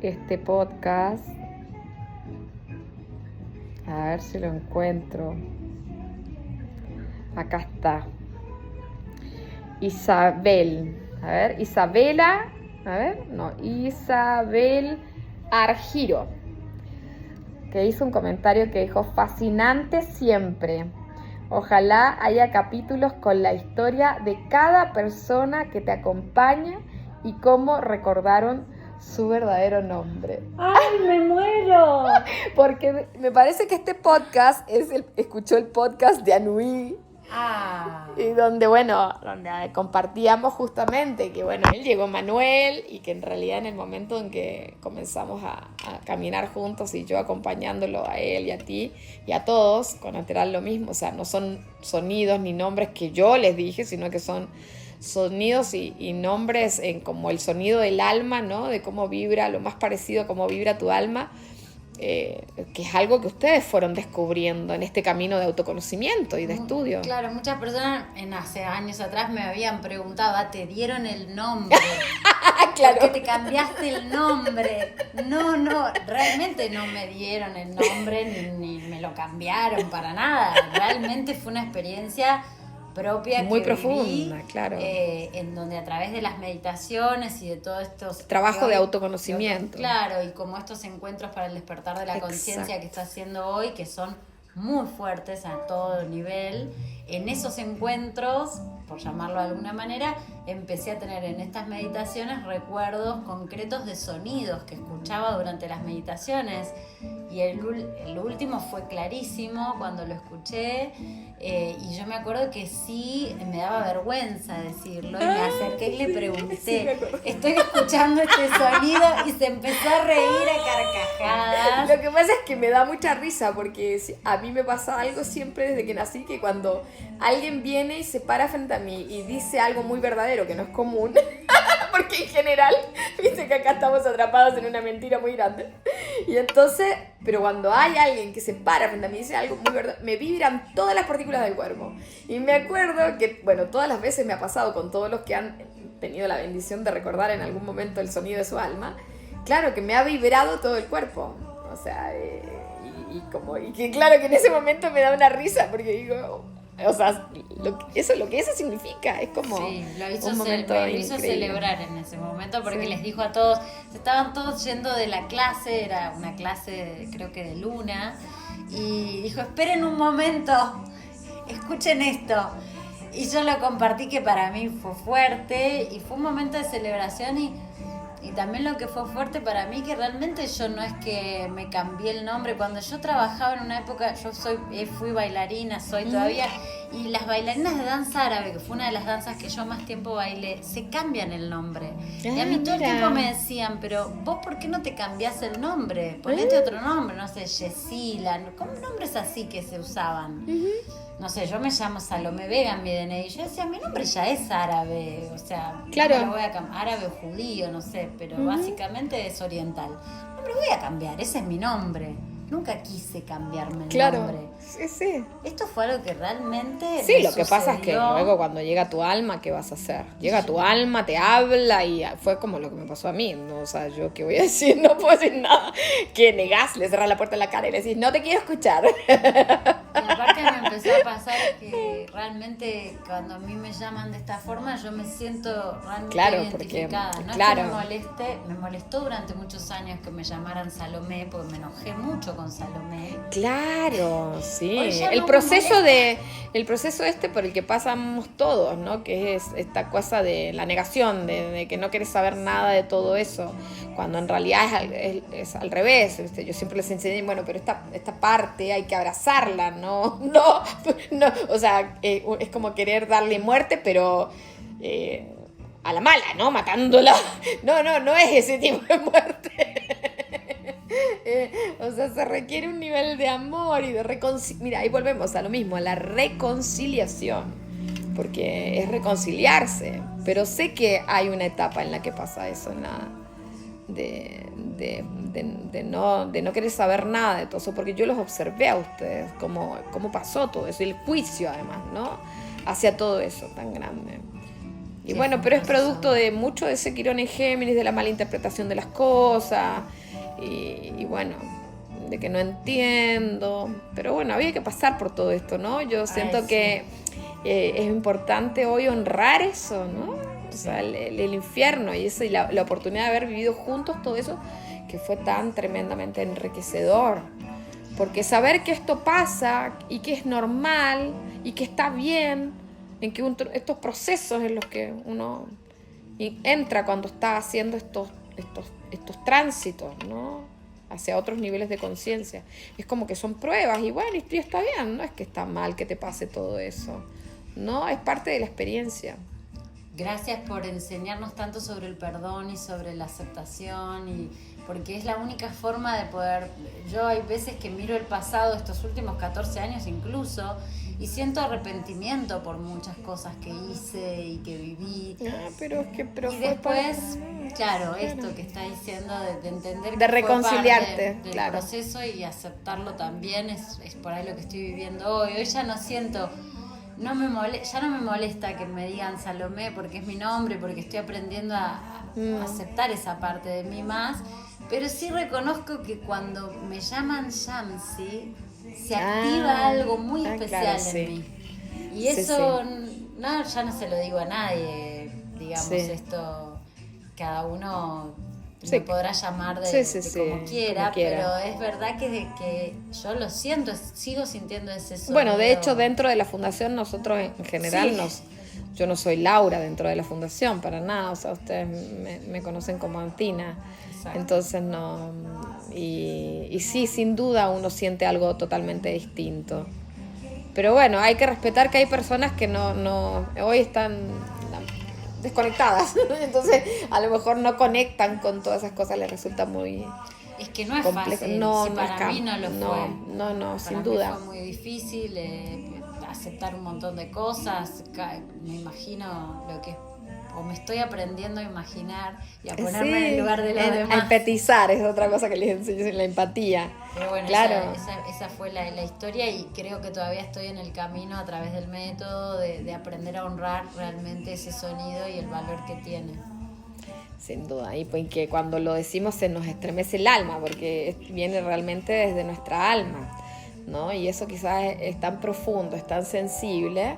este podcast. A ver si lo encuentro. Acá está. Isabel Argiro, que hizo un comentario que dijo: fascinante siempre. Ojalá haya capítulos con la historia de cada persona que te acompaña y cómo recordaron su verdadero nombre. ¡Ay, me muero! Porque me parece que este podcast escuchó el podcast de Anui. Y donde compartíamos justamente que, él llegó Manuel, y que en realidad en el momento en que comenzamos a caminar juntos, y yo acompañándolo a él y a ti y a todos, con Alterar lo mismo, o sea, no son sonidos ni nombres que yo les dije, sino que son sonidos y nombres como el sonido del alma, ¿no? De cómo vibra, lo más parecido a cómo vibra tu alma. que es algo que ustedes fueron descubriendo en este camino de autoconocimiento y de estudio. Claro, muchas personas hace años atrás me habían preguntado, ¿te dieron el nombre? Claro. ¿Por qué te cambiaste el nombre? No, realmente no me dieron el nombre ni me lo cambiaron para nada. Realmente fue una experiencia propia muy que profunda, viví, claro. En donde a través de las meditaciones y de todos estos trabajo de autoconocimiento, claro, y como estos encuentros para el despertar de la conciencia que está haciendo hoy, que son muy fuertes a todo nivel, en esos encuentros, por llamarlo de alguna manera, empecé a tener en estas meditaciones recuerdos concretos de sonidos que escuchaba durante las meditaciones, y el último fue clarísimo cuando lo escuché, y yo me acuerdo que sí me daba vergüenza decirlo, y me acerqué y le pregunté, sí, estoy escuchando este sonido, y se empezó a reír a carcajadas. Lo que pasa es que me da mucha risa porque a mí me pasa algo siempre desde que nací, que cuando alguien viene y se para frente a mí y dice algo muy verdadero que no es común, porque en general, viste que acá estamos atrapados en una mentira muy grande, y entonces, pero cuando hay alguien que se para frente a mí y dice algo muy verdadero, me vibran todas las partículas del cuerpo. Y me acuerdo que, bueno, todas las veces me ha pasado con todos los que han tenido la bendición de recordar en algún momento el sonido de su alma, claro que me ha vibrado todo el cuerpo, o sea, y que claro que en ese momento me da una risa porque digo, o sea, lo que eso significa, es como sí, un momento me lo hizo celebrar en ese momento porque sí. Les dijo a todos, estaban todos yendo de la clase, era una clase creo que de Luna, y dijo, esperen un momento, escuchen esto, y yo lo compartí, que para mí fue fuerte y fue un momento de celebración, y también lo que fue fuerte para mí, que realmente yo no es que me cambié el nombre. Cuando yo trabajaba en una época, yo fui bailarina, soy todavía, y las bailarinas de danza árabe, que fue una de las danzas que yo más tiempo bailé, se cambian el nombre. Y a mí todo el tiempo me decían, pero vos ¿por qué no te cambiás el nombre? Ponete otro nombre, no sé, Yesila, ¿cómo nombres así que se usaban? No sé, yo me llamo Salomé Vega en mi DNI, y yo decía, mi nombre ya es árabe, o sea, claro. No me lo voy a árabe o judío, no sé, pero básicamente es oriental. No me lo voy a cambiar, ese es mi nombre. Nunca quise cambiarme el nombre. Sí. Esto fue algo que realmente sí, lo que pasa es que luego cuando llega tu alma, ¿qué vas a hacer? Llega tu alma, te habla, y fue como lo que me pasó a mí, ¿no? O sea, yo qué voy a decir, no puedo decir nada. Que negás, le cerrás la puerta en la cara y le decís, no te quiero escuchar. Y aparte me empezó a pasar que realmente cuando a mí me llaman de esta forma, yo me siento realmente identificada. No es que me molestó durante muchos años que me llamaran Salomé, porque me enojé mucho con Salomé. Claro, sí. El proceso por el que pasamos todos, ¿no? Que es esta cosa de la negación, de que no querés saber nada de todo eso, cuando en realidad es al revés. ¿Viste? Yo siempre les enseñé, bueno, pero esta parte hay que abrazarla, no, o sea, es como querer darle muerte, pero a la mala, ¿no? Matándola. No es ese tipo de muerte. O sea, se requiere un nivel de amor y de reconciliación. Mira, ahí volvemos a lo mismo, a la reconciliación, porque es reconciliarse, pero sé que hay una etapa en la que pasa eso, de no querer saber nada de todo eso, porque yo los observé a ustedes, cómo pasó todo eso, y el juicio además, ¿no? Hacia todo eso tan grande. Y bueno, pero es producto de mucho de ese Quirón en Géminis, de la mala interpretación de las cosas, y bueno, de que no entiendo, pero bueno, había que pasar por todo esto, ¿no? Yo siento que es importante hoy honrar eso, ¿no? O sea, el infierno y eso, y la oportunidad de haber vivido juntos todo eso, que fue tan tremendamente enriquecedor, porque saber que esto pasa y que es normal y que está bien, en que estos procesos en los que uno entra cuando está haciendo estos tránsitos, ¿no? Hacia otros niveles de conciencia. Es como que son pruebas y bueno, y está bien, no es que está mal que te pase todo eso, no, es parte de la experiencia. Gracias por enseñarnos tanto sobre el perdón y sobre la aceptación, y porque es la única forma de poder. Yo hay veces que miro el pasado, estos últimos 14 años incluso, y siento arrepentimiento por muchas cosas que hice y que viví. Pero y después, claro, esto que está diciendo de entender de que reconciliarte, fue parte del claro. proceso y aceptarlo también es por ahí lo que estoy viviendo hoy. Hoy ya no siento, ya no me molesta que me digan Salomé porque es mi nombre, porque estoy aprendiendo a aceptar esa parte de mí más, pero sí reconozco que cuando me llaman Shamsi se activa algo muy especial claro, en mí. Y eso no, ya no se lo digo a nadie, digamos, esto cada uno me podrá llamar de como quiera, pero es verdad que yo lo siento, sigo sintiendo ese sonido. Bueno, de hecho, dentro de la fundación nosotros en general yo no soy Laura dentro de la fundación, para nada, o sea, ustedes me conocen como Antina. Exacto. Entonces no, y sí, sin duda uno siente algo totalmente distinto. Pero bueno, hay que respetar que hay personas que no hoy están desconectadas, entonces a lo mejor no conectan con todas esas cosas, les resulta muy... Es que no es fácil, para mí no lo fue. No, sin duda. Para mí fue muy difícil aceptar un montón de cosas, me imagino lo que es, o me estoy aprendiendo a imaginar y a ponerme en el lugar de los demás. A empatizar es otra cosa que les enseño, la empatía. Pero bueno, claro. esa fue la historia y creo que todavía estoy en el camino a través del método de aprender a honrar realmente ese sonido y el valor que tiene. Sin duda, y pues que cuando lo decimos se nos estremece el alma, porque viene realmente desde nuestra alma, ¿no? Y eso quizás es tan profundo, es tan sensible,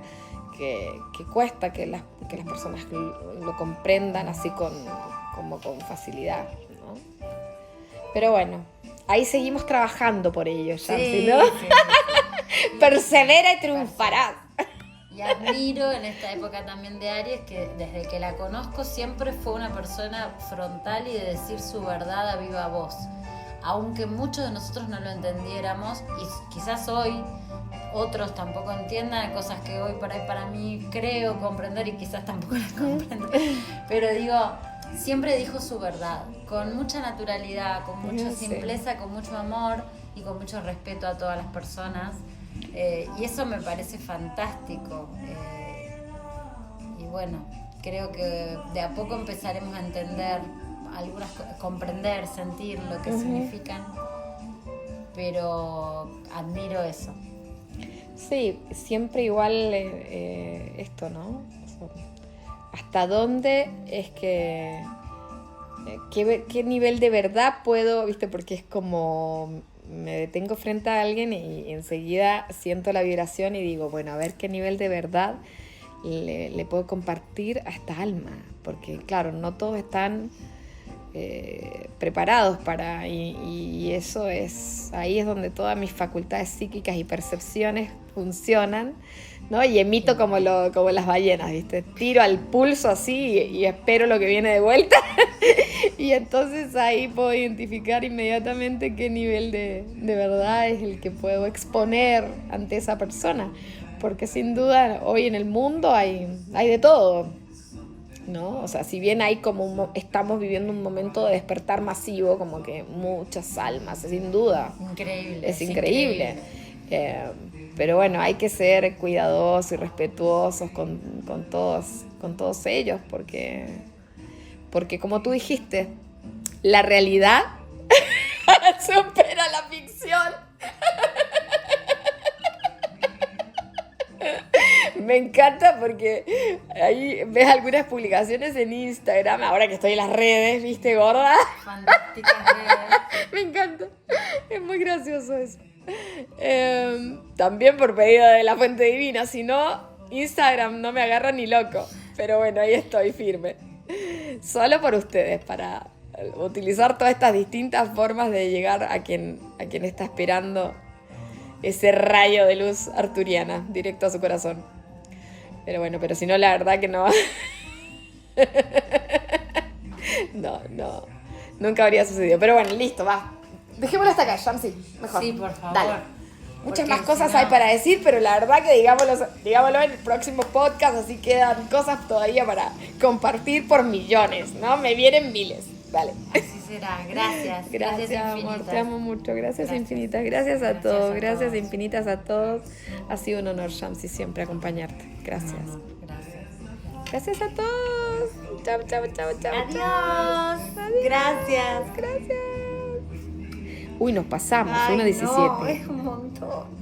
que cuesta que las personas lo comprendan así como con facilidad, ¿no? Pero bueno, ahí seguimos trabajando por ello, Shamsi, ¿no? Sí. Persevera y triunfarás. Y admiro en esta época también de Aries que desde que la conozco siempre fue una persona frontal y de decir su verdad a viva voz. Aunque muchos de nosotros no lo entendiéramos y quizás hoy otros tampoco entiendan cosas que hoy por ahí para mí creo comprender y quizás tampoco las comprendo. Pero digo, siempre dijo su verdad, con mucha naturalidad, con mucha simpleza, con mucho amor y con mucho respeto a todas las personas. Y eso me parece fantástico. Y bueno, creo que de a poco empezaremos a entender algunas cosas, comprender, sentir lo que significan, pero admiro eso. Sí, siempre igual esto, ¿no? O sea, ¿hasta dónde es que qué nivel de verdad puedo, viste? Porque es como me detengo frente a alguien y enseguida siento la vibración y digo, bueno, a ver qué nivel de verdad le puedo compartir a esta alma, porque claro, no todos están preparados para, y eso ahí es donde todas mis facultades psíquicas y percepciones funcionan, ¿no? Y emito como las ballenas, ¿viste? Tiro al pulso así y espero lo que viene de vuelta. Y entonces ahí puedo identificar inmediatamente qué nivel de verdad es el que puedo exponer ante esa persona. Porque sin duda hoy en el mundo hay de todo, ¿no? O sea, si bien hay estamos viviendo un momento de despertar masivo, como que muchas almas, sin duda. Increíble. Es increíble. Pero bueno, hay que ser cuidadosos y respetuosos con todos ellos, porque como tú dijiste, la realidad supera la ficción. Me encanta porque ahí ves algunas publicaciones en Instagram, ahora que estoy en las redes, ¿viste, gorda? Fantásticas redes. Me encanta, es muy gracioso eso. También por pedido de la Fuente Divina, si no, Instagram no me agarra ni loco. Pero bueno, ahí estoy firme. Solo por ustedes, para utilizar todas estas distintas formas de llegar a quien está esperando ese rayo de luz arturiana directo a su corazón. Pero bueno, pero si no, la verdad que no. No, nunca habría sucedido. Pero bueno, listo, va. Dejémoslo hasta acá, Shamsi, mejor. Sí, por favor. Dale. Muchas más cosas hay para decir, pero la verdad que digámoslo en el próximo podcast, así quedan cosas todavía para compartir por millones, ¿no? Me vienen miles. Vale. Así será. Gracias. Gracias, amor, infinitas. te amo mucho. Gracias infinitas. Gracias a Gracias todos. a Gracias todos. infinitas a todos. Ha sido un honor, Shamsi, siempre acompañarte. Gracias. Gracias. Gracias a todos. Chao, chao, chao, chao. Adiós. Adiós. Gracias. Gracias. Uy, nos pasamos. Ay, 1:17. no, es un montón.